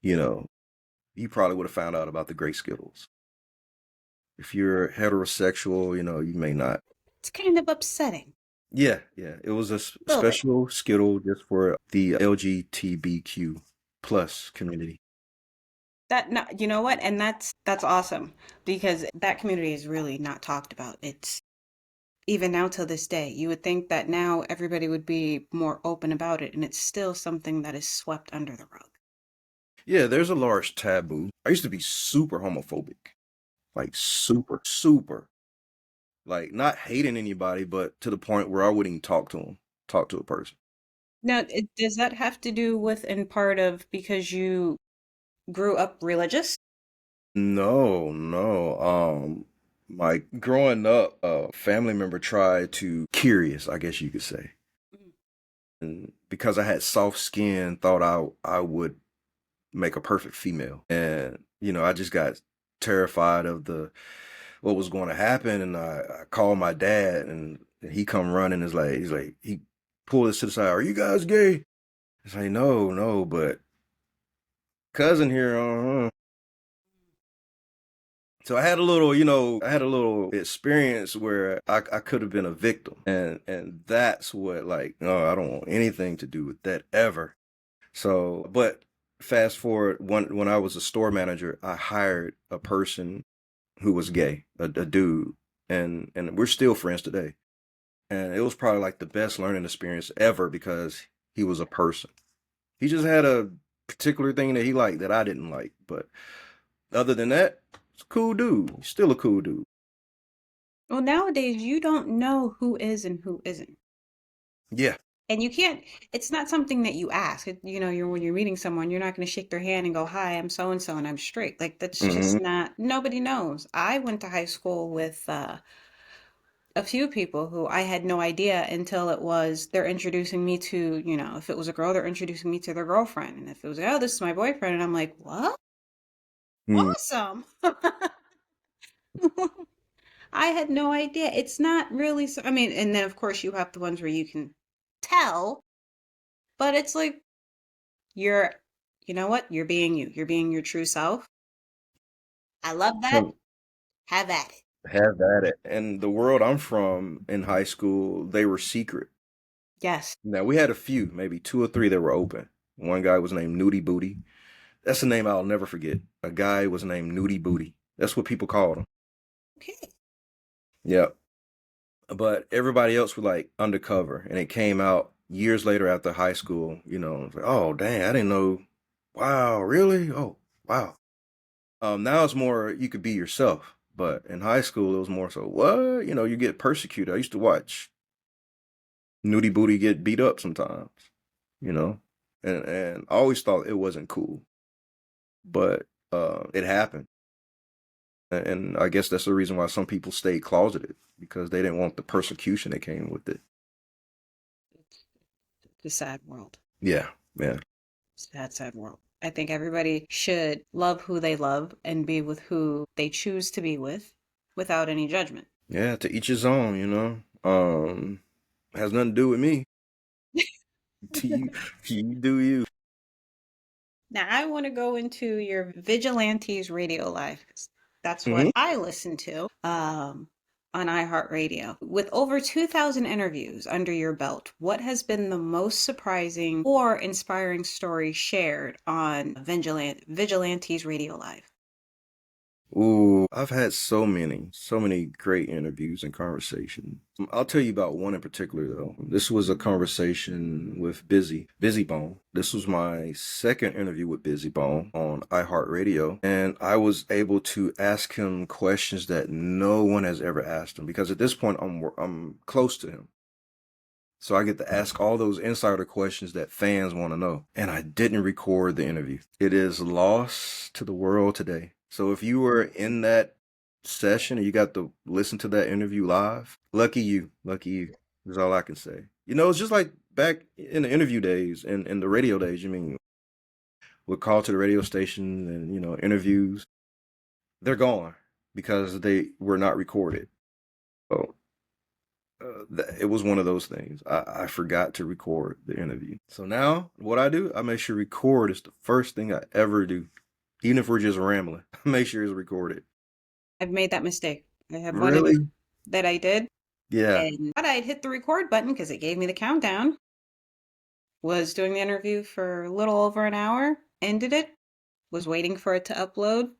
you know, you probably would have found out about the gray Skittles. If you're heterosexual, you know, you may not. It's kind of upsetting. Yeah, yeah. It was a A little bit. special Skittle just for the LGBTQ plus community. That no, you know what? And that's awesome because that community is really not talked about. It's even now till this day. You would think that now everybody would be more open about it, and it's still something that is swept under the rug. Yeah, there's a large taboo. I used to be super homophobic, like super, super, like not hating anybody, but to the point where I wouldn't even talk to a person. Now, does that have to do with in part of because you grew up religious? No, no. My growing up, a family member tried to curious, I guess you could say, Mm. and because I had soft skin, thought I would make a perfect female. And, you know, I just got terrified of the what was going to happen. And I called my dad and he come running. He pulled us to the side. Are you guys gay? It's like, no, no, but cousin here, So I had a little, you know, I had a little experience where I could have been a victim. And that's what like, no, I don't want anything to do with that ever. So, but fast forward when I was a store manager, I hired a person who was gay, a dude, and we're still friends today. And it was probably like the best learning experience ever because he was a person. He just had a particular thing that he liked that I didn't like, but other than that, it's a cool dude. He's still a cool dude. Well, nowadays you don't know who is and who isn't. Yeah. And you can't, it's not something that you ask. When you're meeting someone, you're not going to shake their hand and go, "Hi, I'm so and so and I'm straight." Like that's Hmm. just not, nobody knows. I went to high school with a few people who I had no idea until it was they're introducing me to, if it was a girl, they're introducing me to their girlfriend. And if it was, oh, this is my boyfriend. And I'm like, what? Mm. Awesome. I had no idea. It's not really, I mean, and then of course you have the ones where you can tell, but it's like, you're, you know what? You're being you. You're being your true self. I love that. So Have at it. have at it. And the world I'm from in high school, they were secret. Yes. Now we had a few, maybe two or three that were open. One guy was named Nudie Booty. That's a name I'll never forget. A guy was named Nudie Booty. That's what people called him. Okay. Yep. But everybody else was like undercover, and it came out years later after high school. You know, it's like, oh dang, I didn't know. Wow, really? Oh, wow. Now it's more you could be yourself, but in high school it was more so what? You know, you get persecuted. I used to watch Nudie Booty get beat up sometimes. You know, and I always thought it wasn't cool, but it happened. And I guess that's the reason why some people stayed closeted, because they didn't want the persecution that came with it. It's a sad world. Yeah, yeah, Sad, sad world. I think everybody should love who they love and be with who they choose to be with without any judgment. yeah. To each his own, you know. Has nothing to do with me. To you, you do you. Now, I want to go into your Vigilantes radio live. That's what Hmm. I listen to on iHeartRadio. With over 2,000 interviews under your belt, what has been the most surprising or inspiring story shared on Vigilantes Radio Live? Ooh, I've had so many great interviews and conversations. I'll tell you about one in particular though. This was a conversation with Busy Bone. This was my second interview with Busy Bone on iHeartRadio, and I was able to ask him questions that no one has ever asked him, because at this point I'm close to him. So I get to ask all those insider questions that fans want to know. And I didn't record the interview. It is lost to the world today. So if you were in that session and you got to listen to that interview live, lucky you. Lucky you is all I can say. You know, it's just like back in the interview days and in the radio days, you mean, would call to the radio station and, you know, interviews. They're gone because they were not recorded. So it was one of those things. I forgot to record the interview. So now what I do, I make sure record is the first thing I ever do. Even if we're just rambling, I make sure it's recorded. I've made that mistake. I had one interview Really? that I did, Yeah. and thought I'd hit the record button because it gave me the countdown. Was doing the interview for a little over an hour, ended it, was waiting for it to upload.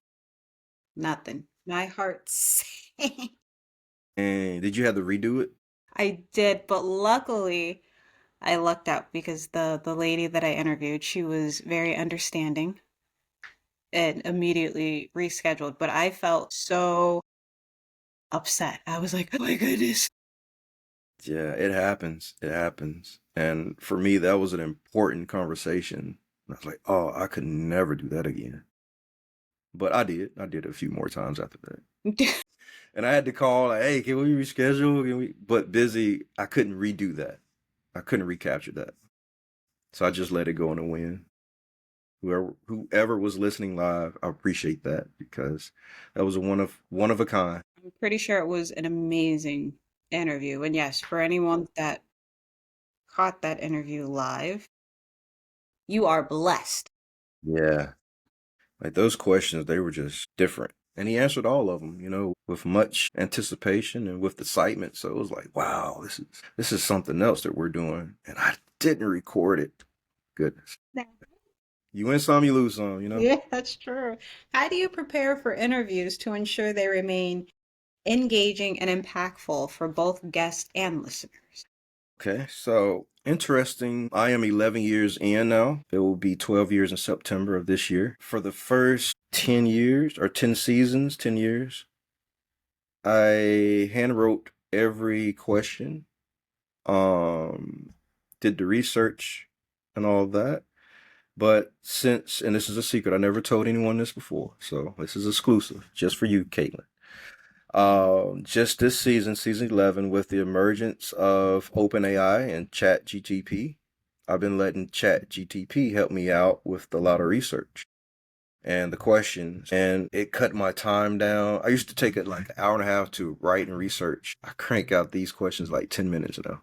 Nothing. My heart sank. And did you have to redo it? I did, but luckily I lucked out because the lady that I interviewed, she was very understanding and immediately rescheduled. But I felt so upset. I was like, oh my goodness. Yeah, it happens. It happens. And for me, that was an important conversation. I was like, oh, I could never do that again. But I did. I did it a few more times after that. And I had to call, like, hey, can we reschedule? Can we? But busy, I couldn't redo that. I couldn't recapture that. So I just let it go in the wind. Whoever was listening live, I appreciate that, because that was a one of a kind. I'm pretty sure it was an amazing interview. And yes, for anyone that caught that interview live, you are blessed. Yeah. Like those questions, they were just different. And he answered all of them, you know, with much anticipation and with excitement. So it was like, wow, this is something else that we're doing. And I didn't record it. Goodness. You win some, you lose some, you know? Yeah, that's true. How do you prepare for interviews to ensure they remain engaging and impactful for both guests and listeners? Okay, so interesting. I am 11 years in now. It will be 12 years in September of this year. For the first 10 years or 10 seasons, 10 years, I handwrote every question, um, did the research and all that. But since, and this is a secret, I never told anyone this before, so this is exclusive just for you, Katelyn. Just this season, season 11, with the emergence of OpenAI and ChatGTP, I've been letting ChatGTP help me out with a lot of research and the questions, and it cut my time down. I used to take it like an hour and a half to write and research. I crank out these questions like 10 minutes now.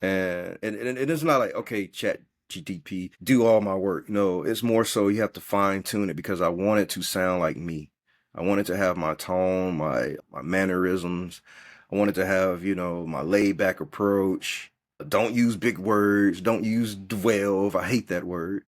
And it's not like, okay, ChatGTP, do all my work. No, it's more so you have to fine tune it, because I want it to sound like me. I want it to have my tone, my mannerisms. I want it to have, you know, my laid back approach. Don't use big words. Don't use dwell. I hate that word.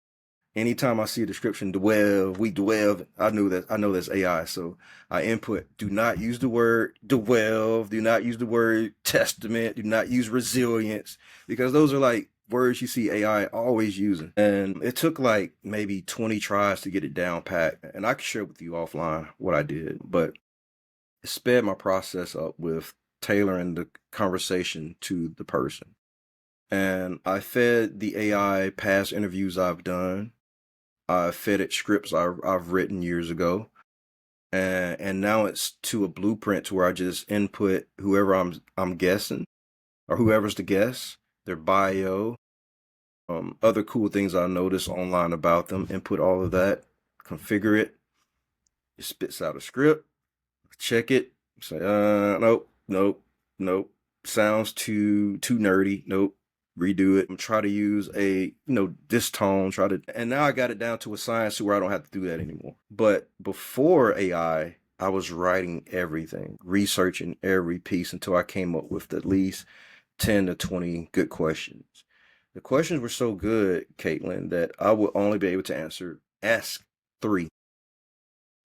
Anytime I see a description, dwell, we dwell, I know that's AI. So I input, do not use the word dwell, do not use the word testament, do not use resilience, because those are like words you see AI always using. And it took like maybe 20 tries to get it down pat. And I can share with you offline what I did, but it sped my process up with tailoring the conversation to the person. And I fed the AI past interviews I've done. I fed it scripts I've written years ago. and now it's to a blueprint to where I just input whoever I'm guessing or whoever's the guest, their bio, other cool things I notice online about them, input all of that, configure it, it spits out a script, check it, say, nope, nope, nope, sounds too nerdy, nope, redo it, and try to use this tone, and now I got it down to a science where I don't have to do that anymore. But before AI, I was writing everything, researching every piece until I came up with at least 10 to 20 good questions. The questions were so good, Katelyn, that I would only be able to ask three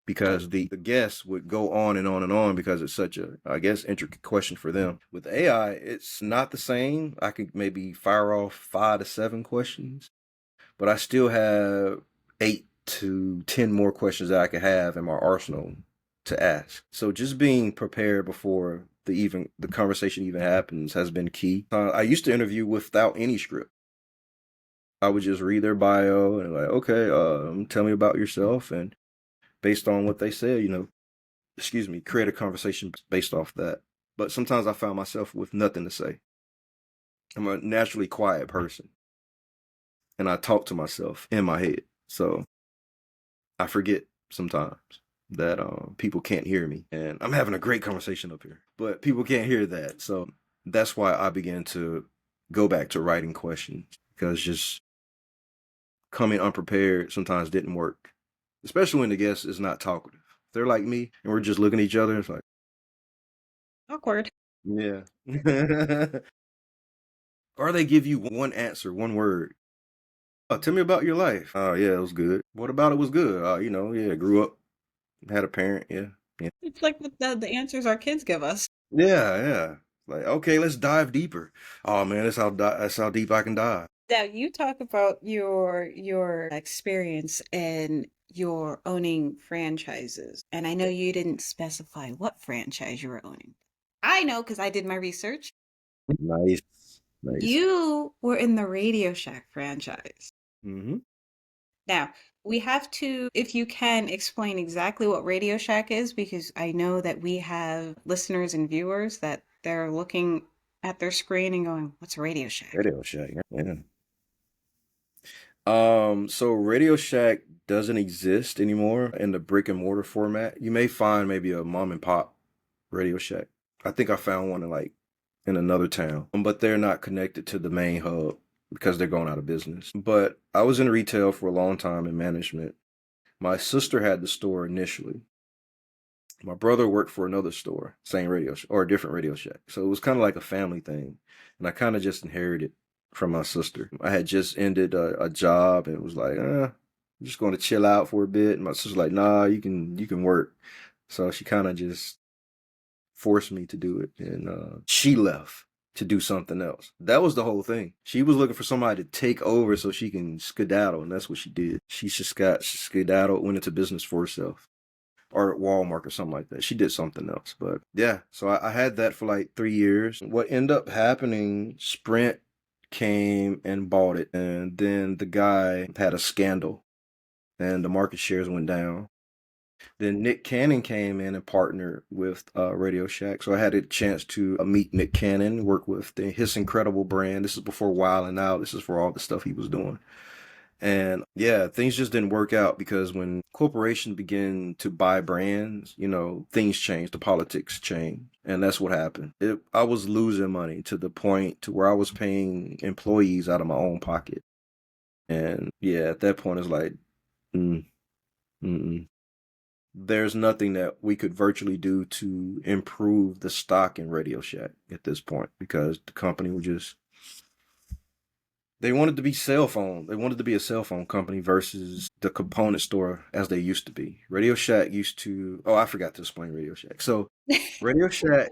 because the guests would go on and on and on because it's such a, I guess, intricate question for them. With AI, it's not the same. I could maybe fire off 5 to 7 questions, but I still have 8 to 10 more questions that I could have in my arsenal to ask. So just being prepared before the conversation even happens has been key. I used to interview without any script. I would just read their bio and like, okay, tell me about yourself, and based on what they said, create a conversation based off that. But sometimes I found myself with nothing to say. I'm a naturally quiet person, and I talk to myself in my head, so I forget sometimes that people can't hear me, and I'm having a great conversation up here, but people can't hear that. So that's why I began to go back to writing questions, because just coming unprepared sometimes didn't work, especially when the guest is not talkative. If they're like me and we're just looking at each other, it's like, Awkward. yeah. Or they give you one answer, one word. Oh, tell me about your life. Oh, yeah, it was good. What about it was good? Yeah, grew up, had a parent. Yeah, yeah, It's like the answers our kids give us. yeah, yeah. Like, okay, let's dive deeper. Oh man, that's how deep I can dive. Now you talk about your experience in your owning franchises, and I know you didn't specify what franchise you were owning. I know because I did my research. Nice, nice. You were in the Radio Shack franchise. Hmm. Now, we have to, if you can, explain exactly what Radio Shack is, because I know that we have listeners and viewers that they're looking at their screen and going, "What's a Radio Shack?" Radio Shack. Yeah. So Radio Shack doesn't exist anymore in the brick and mortar format. You may find maybe a mom and pop Radio Shack. I think I found one in another town, but they're not connected to the main hub because they're going out of business. But I was in retail for a long time in management. My sister had the store initially. My brother worked for another store, same or a different Radio Shack. So it was kind of like a family thing. And I kind of just inherited from my sister. I had just ended a job and was like, I'm just going to chill out for a bit. And my sister's like, nah, you can work. So she kind of just forced me to do it. And she left to do something else. That was the whole thing. She was looking for somebody to take over so she can skedaddle. And that's what she did. She just got skedaddled, went into business for herself, or at Walmart or something like that. She did something else. But yeah, so I had that for like 3 years. What ended up happening, Sprint came and bought it. And then the guy had a scandal and the market shares went down. Then Nick Cannon came in and partnered with Radio Shack. So I had a chance to meet Nick Cannon, work with his incredible brand. This is before Wildin' Out. This is for all the stuff he was doing. And yeah, things just didn't work out because when corporations begin to buy brands, things change, the politics change. And that's what happened. I was losing money to the point to where I was paying employees out of my own pocket. And yeah, at that point, it's like, mm, mm-mm. There's nothing that we could virtually do to improve the stock in Radio Shack at this point because the company would just, they wanted to be cell phone. They wanted to be a cell phone company versus the component store as they used to be. Radio Shack used to, oh, I forgot to explain Radio Shack. So Radio Shack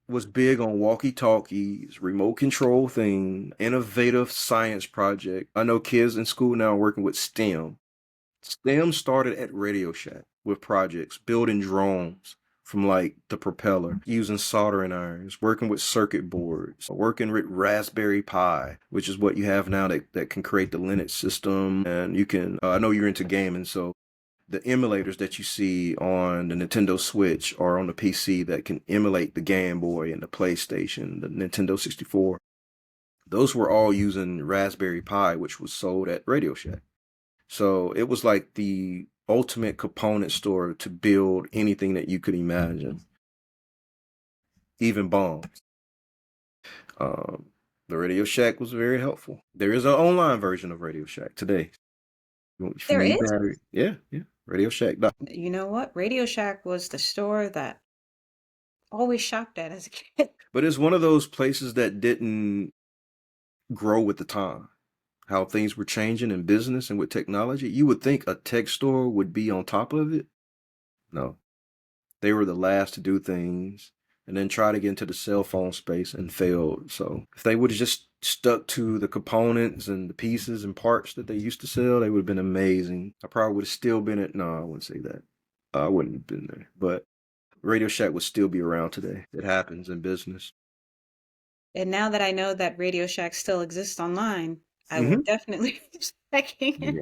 was big on walkie-talkies, remote control thing, innovative science project. I know kids in school now are working with STEM. STEM started at Radio Shack with projects, building drones from like the propeller, using soldering irons, working with circuit boards, working with Raspberry Pi, which is what you have now that can create the Linux system. And you can, I know you're into gaming, so the emulators that you see on the Nintendo Switch or on the PC that can emulate the Game Boy and the PlayStation, the Nintendo 64, those were all using Raspberry Pi, which was sold at Radio Shack. So it was like the ultimate component store to build anything that you could imagine, even bombs. Um, the Radio Shack was very helpful. There is an online version of Radio Shack today. If you There need is. battery, yeah, Radio Shack. You know what? Radio Shack was the store that I always shopped at as a kid. But it's one of those places that didn't grow with the time. How things were changing in business and with technology. You would think a tech store would be on top of it. No, they were the last to do things and then try to get into the cell phone space and failed. So if they would have just stuck to the components and the pieces and parts that they used to sell, they would have been amazing. I probably would have still been at, no, I wouldn't say that. I wouldn't have been there, but Radio Shack would still be around today. It happens in business. And now that I know that Radio Shack still exists online, I will Mm-hmm. definitely be checking it.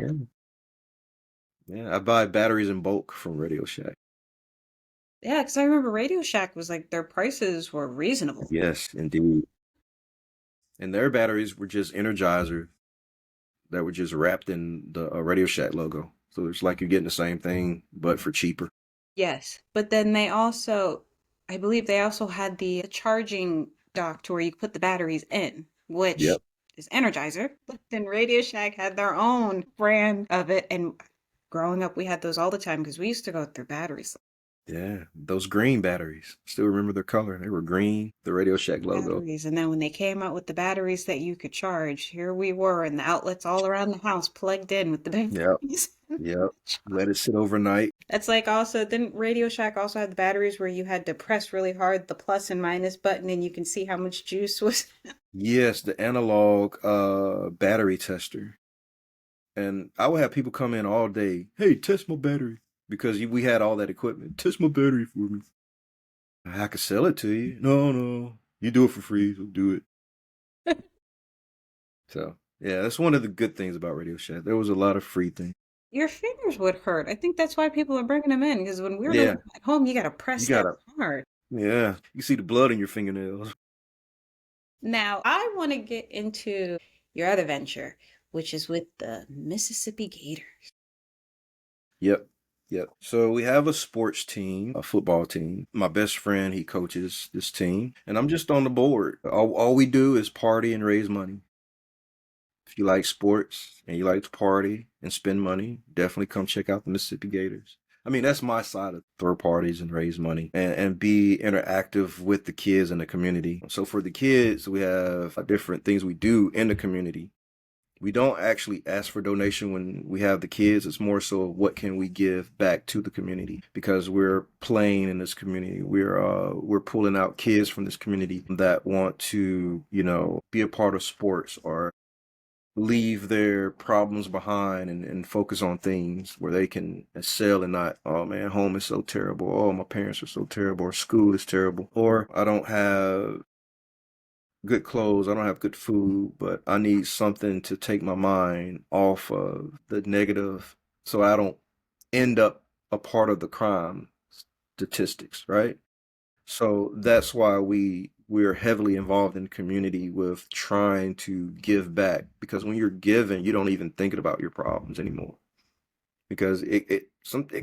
Yeah. Yeah. I buy batteries in bulk from Radio Shack. Yeah, because I remember Radio Shack was like their prices were reasonable. Yes, indeed. And their batteries were just Energizer that were just wrapped in the Radio Shack logo. So it's like you're getting the same thing, but for cheaper. Yes, but then they also, I believe they also had the charging dock to where you could put the batteries in, which Yep. is Energizer. But then Radio Shack had their own brand of it, and growing up, we had those all the time because we used to go through batteries. Yeah. Those green batteries. Still remember their color. They were green, the Radio Shack logo. Batteries, and then when they came out with the batteries that you could charge, here we were, and the outlets all around the house plugged in with the Yep. batteries. Yep. Let it sit overnight. That's like also, didn't Radio Shack also have the batteries where you had to press really hard the plus and minus button and you can see how much juice was? Yes, the analog battery tester. And I would have people come in all day. Hey, test my battery. Because we had all that equipment. Test my battery for me. I could sell it to you. No, no. You do it for free, so do it. So, yeah, that's one of the good things about Radio Shack. There was a lot of free things. Your fingers would hurt. I think that's why people are bringing them in because when we were doing Yeah, them at home, you got to you press down gotta, hard. yeah. You see the blood in your fingernails. Now, I want to get into your other venture, which is with the Mississippi Gators. Yep, yep. So we have a sports team, a football team. My best friend, he coaches this team, and I'm just on the board. All we do is party and raise money. If you like sports and you like to party and spend money, definitely come check out the Mississippi Gators. I mean, that's my side of throw parties and raise money and be interactive with the kids in the community. So for the kids, we have different things we do in the community. We don't actually ask for donation when we have the kids. It's more so what can we give back to the community because we're playing in this community. We're pulling out kids from this community that want to, be a part of sports or leave their problems behind and focus on things where they can excel and not, oh man, home is so terrible. Oh, my parents are so terrible. Or school is terrible. Or I don't have good clothes. I don't have good food, but I need something to take my mind off of the negative so I don't end up a part of the crime statistics, right? So that's why we're heavily involved in the community with trying to give back because when you're giving, you don't even think about your problems anymore because it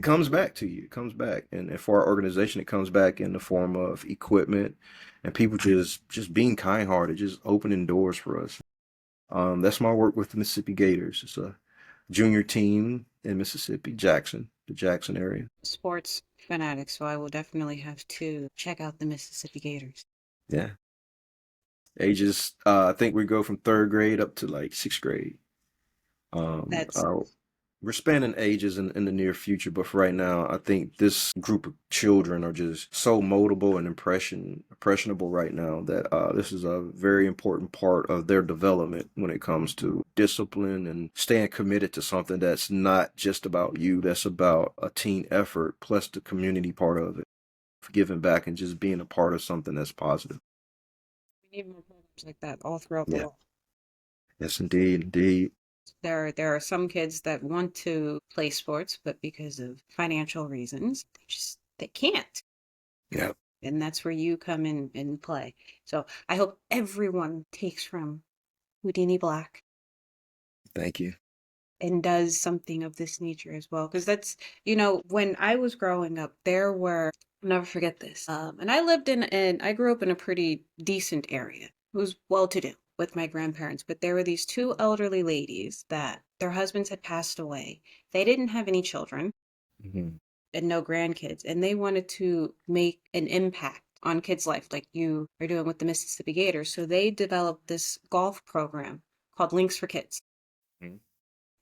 comes back to you. It comes back, and for our organization, it comes back in the form of equipment and people just being kind-hearted, just opening doors for us. That's my work with the Mississippi Gators. It's a junior team in Mississippi, Jackson, the Jackson area. Sports fanatic, so I will definitely have to check out the Mississippi Gators. Yeah. Ages, I think we go from third grade up to like sixth grade. Um, That's uh, we're spanning ages in the near future, but for right now, I think this group of children are just so moldable and impressionable right now that this is a very important part of their development when it comes to discipline and staying committed to something that's not just about you, that's about a team effort plus the community part of it, giving back and just being a part of something that's positive. we need more programs like that all throughout the Yeah. world. Yes, indeed, indeed. There are some kids that want to play sports, but because of financial reasons, they can't. Yeah. And that's where you come in and play. So I hope everyone takes from Whodini Black Thank you. and does something of this nature as well. Because that's, when I was growing up, there were, I'll never forget this. And I grew up in a pretty decent area. It was well to do with my grandparents, but there were these two elderly ladies that their husbands had passed away. They didn't have any children Hmm. and no grandkids, and they wanted to make an impact on kids' life, like you are doing with the Mississippi Gators. So they developed this golf program called Links for Kids.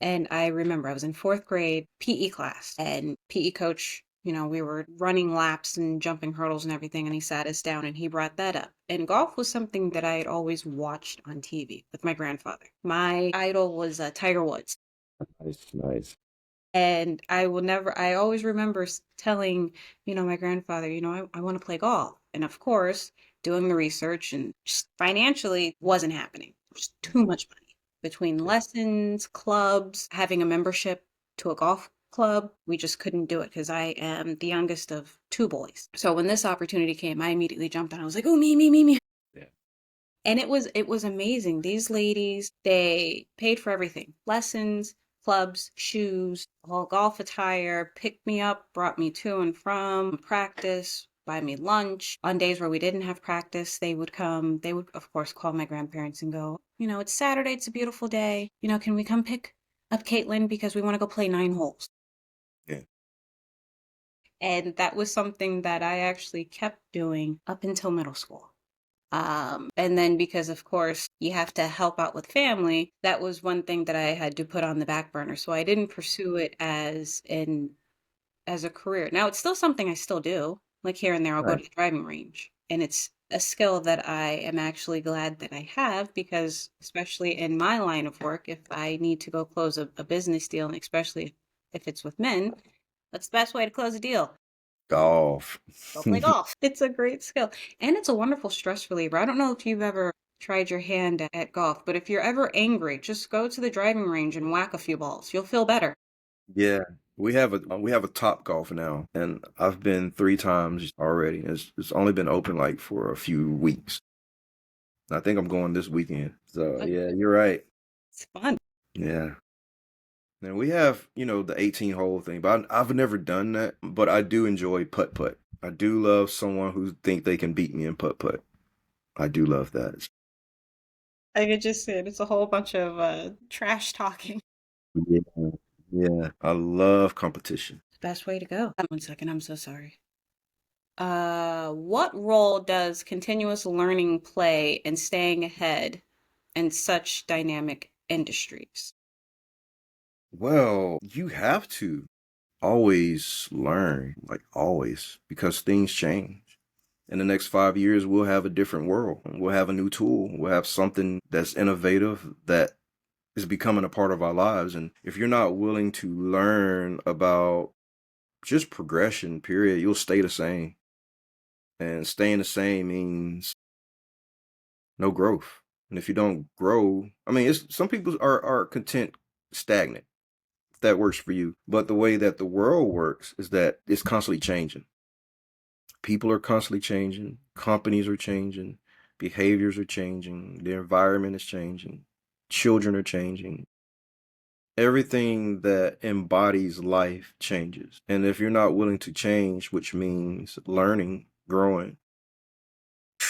And I remember I was in fourth grade PE class, and PE coach, we were running laps and jumping hurdles and everything, and he sat us down and he brought that up. And golf was something that I had always watched on TV with my grandfather. My idol was Tiger Woods. Nice, nice. And I always remember telling, my grandfather, I want to play golf. And of course, doing the research and just financially wasn't happening. Just too much money between lessons, clubs, having a membership to a golf club. We just couldn't do it because I am the youngest of two boys. So when this opportunity came, I immediately jumped on. I was like, oh, me, me, me, me. Yeah. And it was amazing. These ladies, they paid for everything. Lessons, clubs, shoes, all golf attire, picked me up, brought me to and from practice, buy me lunch. On days where we didn't have practice, they would come. They would, of course, call my grandparents and go, it's Saturday, it's a beautiful day. Can we come pick up Katelyn because we want to go play 9 holes? Yeah. And that was something that I actually kept doing up until middle school. And then because of course you have to help out with family, that was one thing that I had to put on the back burner. So I didn't pursue it as a career. Now it's still something I still do. Like here and there I'll go Right. to the driving range. And it's a skill that I am actually glad that I have because especially in my line of work, if I need to go close a business deal, and especially if it's with men, that's the best way to close a deal. Golf. Go play golf. It's a great skill. And it's a wonderful stress reliever. I don't know if you've ever tried your hand at golf, but if you're ever angry, just go to the driving range and whack a few balls. You'll feel better. Yeah. We have a Top Golf now, and I've been 3 times already. It's only been open like for a few weeks. I think I'm going this weekend. So But yeah, you're right. it's fun. Yeah. And we have, the 18 hole thing, but I've never done that. But I do enjoy putt putt. I do love someone who think they can beat me in putt putt. I do love that. I could just see it. It's a whole bunch of trash talking. Yeah. Yeah. I love competition. Best way to go. 1 second, I'm so sorry. What role does continuous learning play in staying ahead in such dynamic industries? Well, you have to always learn, like always, because things change. In the next 5 years, we'll have a different world. We'll have a new tool. We'll have something that's innovative that is becoming a part of our lives. And if you're not willing to learn about just progression, period, you'll stay the same. And staying the same means no growth. And if you don't grow, I mean, some people are content stagnant. If that works for you. But the way that the world works is that it's constantly changing. People are constantly changing, companies are changing, behaviors are changing, the environment is changing, children are changing. Everything that embodies life changes. And if you're not willing to change, which means learning, growing,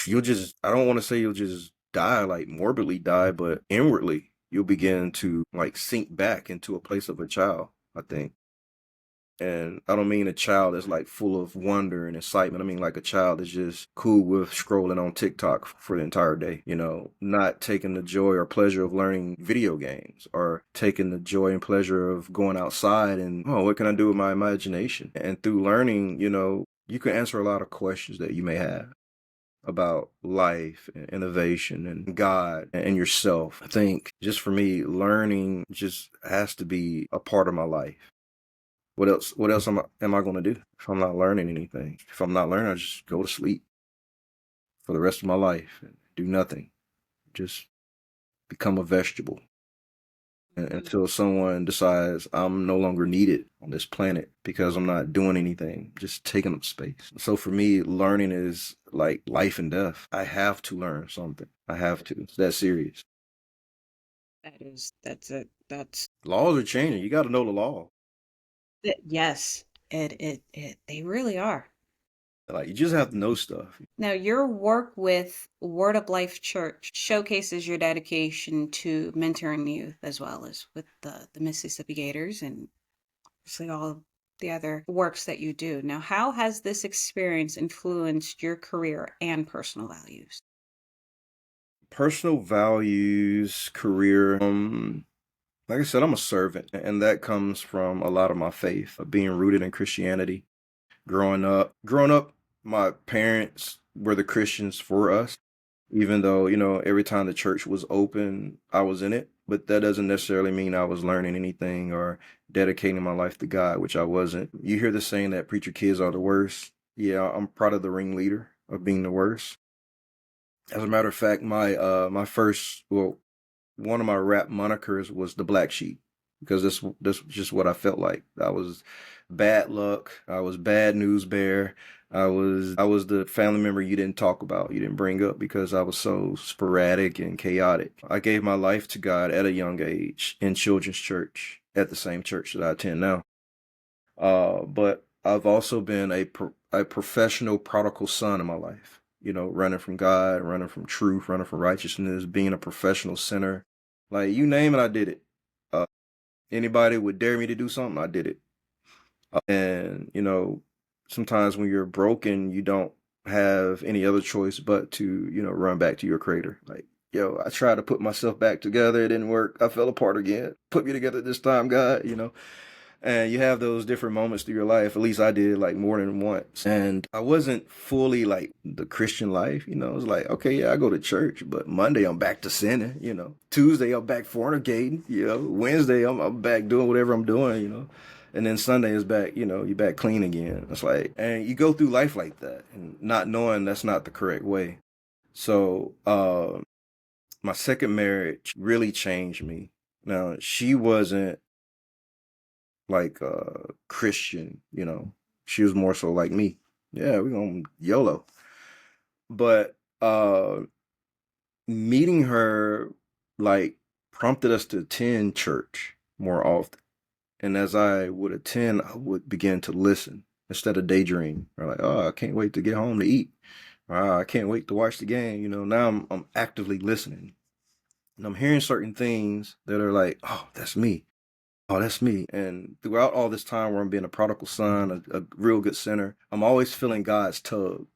I don't want to say you'll just die, like morbidly die, but inwardly, you'll begin to like sink back into a place of a child, I think. And I don't mean a child that's like full of wonder and excitement. I mean like a child that's just cool with scrolling on TikTok for the entire day, not taking the joy or pleasure of learning video games or taking the joy and pleasure of going outside and, oh, what can I do with my imagination? And through learning, you can answer a lot of questions that you may have about life and innovation and God and yourself. I think just for me, learning just has to be a part of my life. What else am I going to do if I'm not learning anything? If I'm not learning, I just go to sleep for the rest of my life and do nothing. Just become a vegetable. Mhm. until someone decides I'm no longer needed on this planet because I'm not doing anything, just taking up space. So for me, learning is like life and death. I have to learn something. I have to. It's that serious. That's it. Laws are changing. You got to know the law. Yes, they really are. Like you just have to know stuff. Now, your work with Word of Life Church showcases your dedication to mentoring youth as well as with the Mississippi Gators and obviously all the other works that you do. Now, how has this experience influenced your career and personal values? Personal values, career. Like I said, I'm a servant, and that comes from a lot of my faith, of being rooted in Christianity. Growing up, my parents were the Christians for us, even though, every time the church was open, I was in it. But that doesn't necessarily mean I was learning anything or dedicating my life to God, which I wasn't. You hear the saying that preacher kids are the worst. Yeah, I'm proud of the ringleader of being the worst. As a matter of fact, my first, well, one of my rap monikers was the Black Sheep because this was just what I felt like. I was bad luck. I was bad news bear. I was the family member you didn't talk about, you didn't bring up because I was so sporadic and chaotic. I gave my life to God at a young age in children's church at the same church that I attend now. But I've also been a professional prodigal son in my life. Running from God, running from truth, running from righteousness, being a professional sinner. Like you name it, I did it. Uh, Anybody would dare me to do something, I did it. And sometimes when you're broken, you don't have any other choice but to run back to your creator. Like, yo, I tried to put myself back together, it didn't work. I fell apart again. Put me together this time, God. And you have those different moments through your life. At least I did, like more than once. And I wasn't fully like the Christian life. It was like, okay, yeah, I go to church, but Monday I'm back to sinning. Tuesday I'm back fornicating. Wednesday I'm back doing whatever I'm doing. And then Sunday is back, you're back clean again. It's like, and you go through life like that and not knowing that's not the correct way. So, my second marriage really changed me. Now, she wasn't like Christian. She was more so like me. Yeah, we're gonna YOLO. But meeting her like prompted us to attend church more often. And as I would attend, I would begin to listen instead of daydream. Or like, oh, I can't wait to get home to eat. I can't wait to watch the game. Now I'm actively listening. And I'm hearing certain things that are like, oh, that's me. Oh, that's me. And throughout all this time where I'm being a prodigal son, a real good sinner, I'm always feeling God's tug.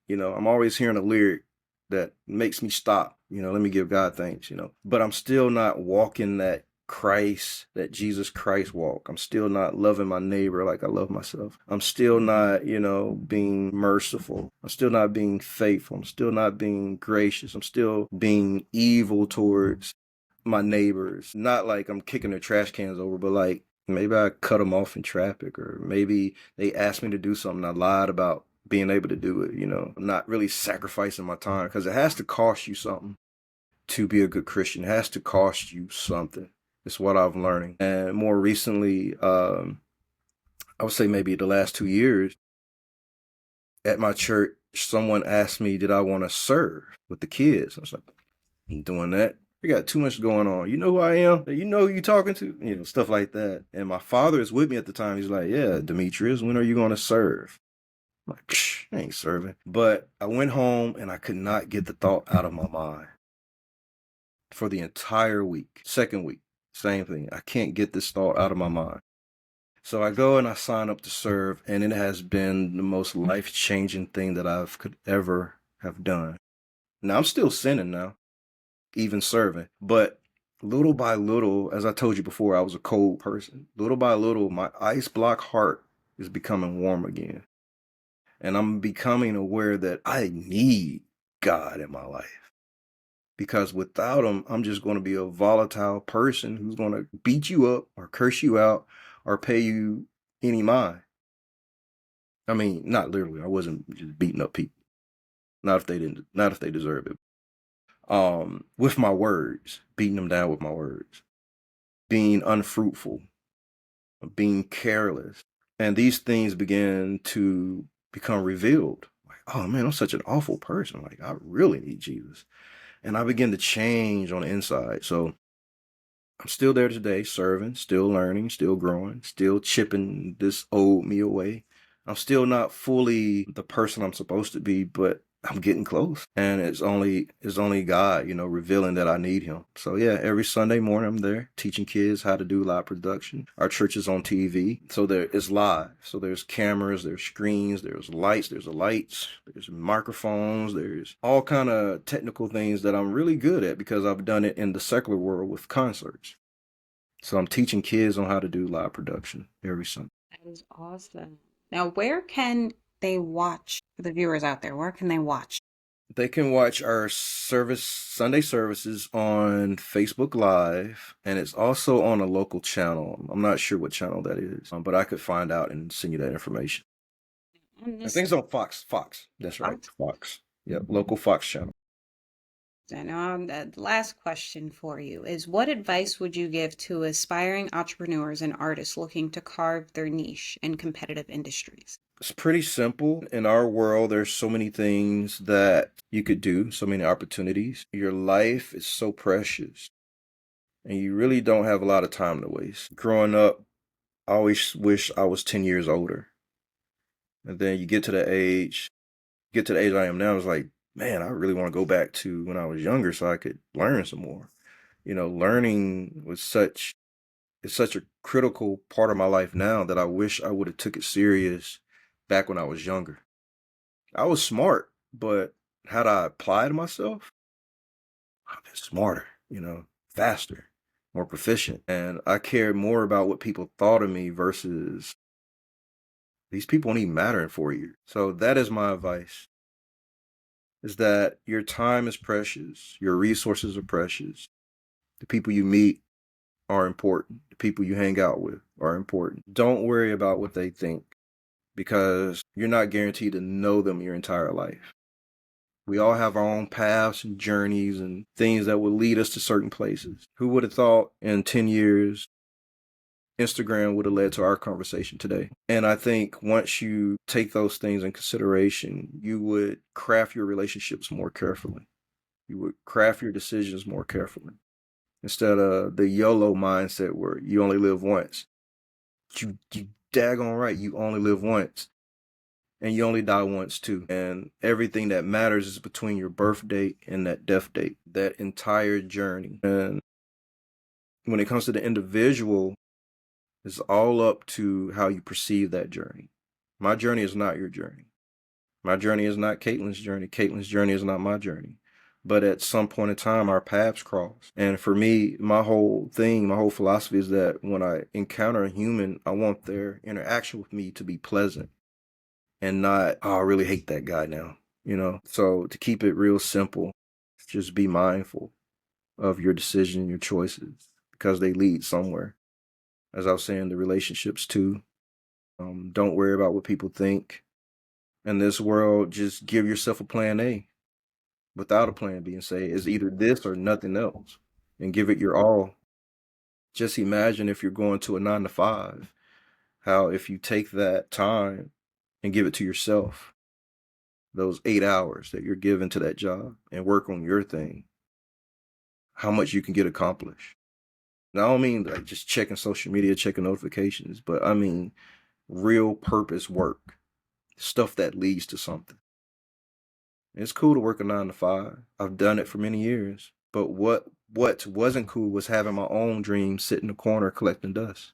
I'm always hearing a lyric that makes me stop. Let me give God thanks. But I'm still not walking that Jesus Christ walk. I'm still not loving my neighbor like I love myself. I'm still not, being merciful. I'm still not being faithful. I'm still not being gracious. I'm still being evil towards my neighbors. Not like I'm kicking their trash cans over, but like maybe I cut them off in traffic, or maybe they asked me to do something. I lied about being able to do it. I'm not really sacrificing my time because it has to cost you something to be a good Christian. It has to cost you something. It's what I'm learning. And more recently, I would say maybe the last 2 years at my church, someone asked me, did I want to serve with the kids? I was like, I'm doing that. We got too much going on. You know who I am? You know who you talking to? Stuff like that. And my father is with me at the time. He's like, yeah, Demetrius, when are you going to serve? I'm like, psh, I ain't serving. But I went home and I could not get the thought out of my mind for the entire week. Second week, same thing. I can't get this thought out of my mind. So I go and I sign up to serve, and it has been the most life-changing thing that I could ever have done. Now I'm still sinning now, even serving. But little by little, as I told you before, I was a cold person. Little by little, my ice block heart is becoming warm again. And I'm becoming aware that I need God in my life. Because without him, I'm just going to be a volatile person who's going to beat you up or curse you out or pay you any mind. I mean, not literally. I wasn't just beating up people. Not if they deserve it. With my words, beating them down with my words. being unfruitful, being careless. And these things began to become revealed. Like, oh man, I'm such an awful person. Like, I really need Jesus. And I began to change on the inside. So I'm still there today, serving, still learning, still growing, still chipping this old me away. I'm still not fully the person I'm supposed to be, but I'm getting close. And it's only God, revealing that I need him. So yeah, every Sunday morning I'm there teaching kids how to do live production. Our church is on TV. So there is live. So there's cameras, there's screens, there's lights, there's microphones, there's all kind of technical things that I'm really good at because I've done it in the secular world with concerts. So I'm teaching kids on how to do live production every Sunday. That is awesome. Now, where can they watch for the viewers out there? Where can they watch? They can watch our Sunday services on Facebook Live, and it's also on a local channel. I'm not sure what channel that is, but I could find out and send you that information. On I this think it's on Fox. Fox. That's right. box? Fox. Yep. Local Fox channel. And the last question for you is, what advice would you give to aspiring entrepreneurs and artists looking to carve their niche in competitive industries? It's pretty simple. In our world, there's so many things that you could do, so many opportunities. Your life is so precious, and you really don't have a lot of time to waste. Growing up, I always wish I was 10 years older. And then you get to the age I am now, it's like, man, I really want to go back to when I was younger so I could learn some more. Learning is such a critical part of my life now that I wish I would have took it serious back when I was younger. I was smart, but had I applied myself, I've been smarter, faster, more proficient. And I cared more about what people thought of me versus these people don't even matter in 4 years. So that is my advice, is that your time is precious, your resources are precious. The people you meet are important. The people you hang out with are important. Don't worry about what they think because you're not guaranteed to know them your entire life. We all have our own paths and journeys and things that will lead us to certain places. Who would have thought in 10 years Instagram would have led to our conversation today? And I think once you take those things in consideration, you would craft your relationships more carefully. You would craft your decisions more carefully instead of the YOLO mindset where you only live once. You daggone right, you only live once. And you only die once too. And everything that matters is between your birth date and that death date, that entire journey. And when it comes to the individual, it's all up to how you perceive that journey. My journey is not your journey. My journey is not Katelyn's journey. Katelyn's journey is not my journey. But at some point in time, our paths cross. And for me, my whole philosophy is that when I encounter a human, I want their interaction with me to be pleasant and not, oh, I really hate that guy now. So to keep it real simple, just be mindful of your decision, your choices, because they lead somewhere. As I was saying, the relationships too. Don't worry about what people think. In this world, just give yourself a plan A without a plan B and say it's either this or nothing else and give it your all. Just imagine if you're going to a 9 to 5, how if you take that time and give it to yourself, those 8 hours that you're given to that job and work on your thing, how much you can get accomplished. Now, I don't mean like just checking social media, checking notifications, but I mean real purpose work, stuff that leads to something. It's cool to work a 9 to 5. I've done it for many years. But what wasn't cool was having my own dream sit in the corner collecting dust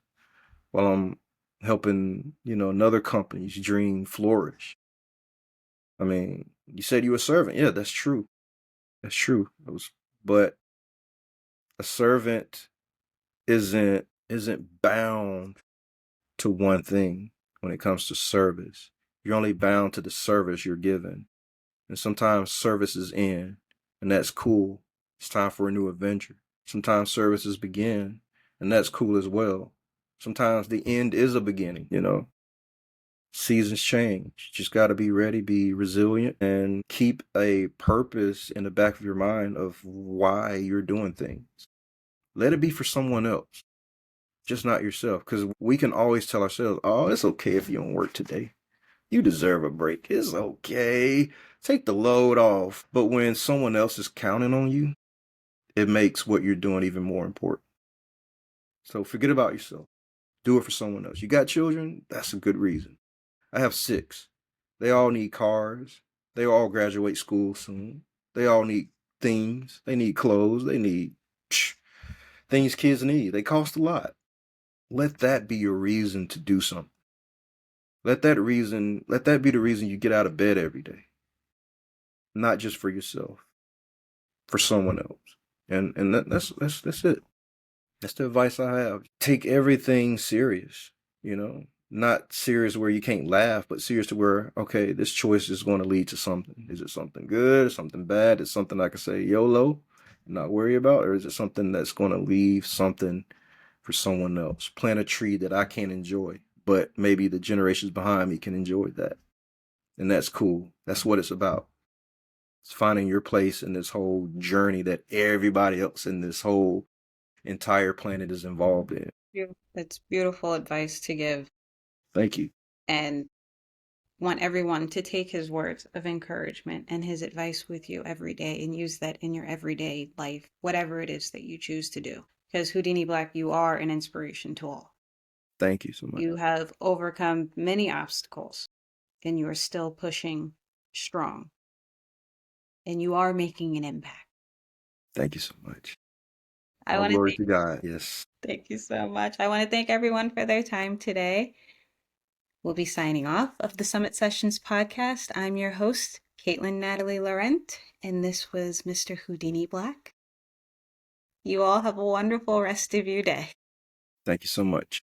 while I'm helping, another company's dream flourish. I mean, you said you were a servant. Yeah, that's true. That's true. But a servant isn't bound to one thing when it comes to service. You're only bound to the service you're given. And sometimes services end, and that's cool. It's time for a new adventure. Sometimes services begin, and that's cool as well. Sometimes the end is a beginning. Seasons change. You just got to be ready, be resilient, and keep a purpose in the back of your mind of why you're doing things. Let it be for someone else. just not yourself. Because we can always tell ourselves, oh, it's okay if you don't work today. You deserve a break. It's okay. Take the load off. But when someone else is counting on you, it makes what you're doing even more important. So forget about yourself. Do it for someone else. You got children? That's a good reason. I have 6. They all need cars. They all graduate school soon. They all need things. They need clothes. They need things kids need. They cost a lot. Let that be your reason to do something. Let that be the reason you get out of bed every day. Not just for yourself, for someone else. And that's it. That's the advice I have. Take everything serious, you know? Not serious where you can't laugh, but serious to where, okay, this choice is going to lead to something. Is it something good, something bad? Is it something I can say YOLO and not worry about? Or is it something that's going to leave something for someone else? Plant a tree that I can't enjoy, but maybe the generations behind me can enjoy that. And that's cool. That's what it's about. It's finding your place in this whole journey that everybody else in this whole entire planet is involved in. That's beautiful advice to give, Thank you. and want everyone to take his words of encouragement and his advice with you every day and use that in your everyday life, whatever it is that you choose to do. Because Whodini Black, you are an inspiration to all. Thank you so much. You have overcome many obstacles and you are still pushing strong and you are making an impact. Thank you so much. I All want to glory to God. Yes. thank you so much. I want to thank everyone for their time today. We'll be signing off of the Summit Sessions podcast. I'm your host, Katelyn Natalie Laurent, and this was Mr. Whodini Black. You all have a wonderful rest of your day. Thank you so much.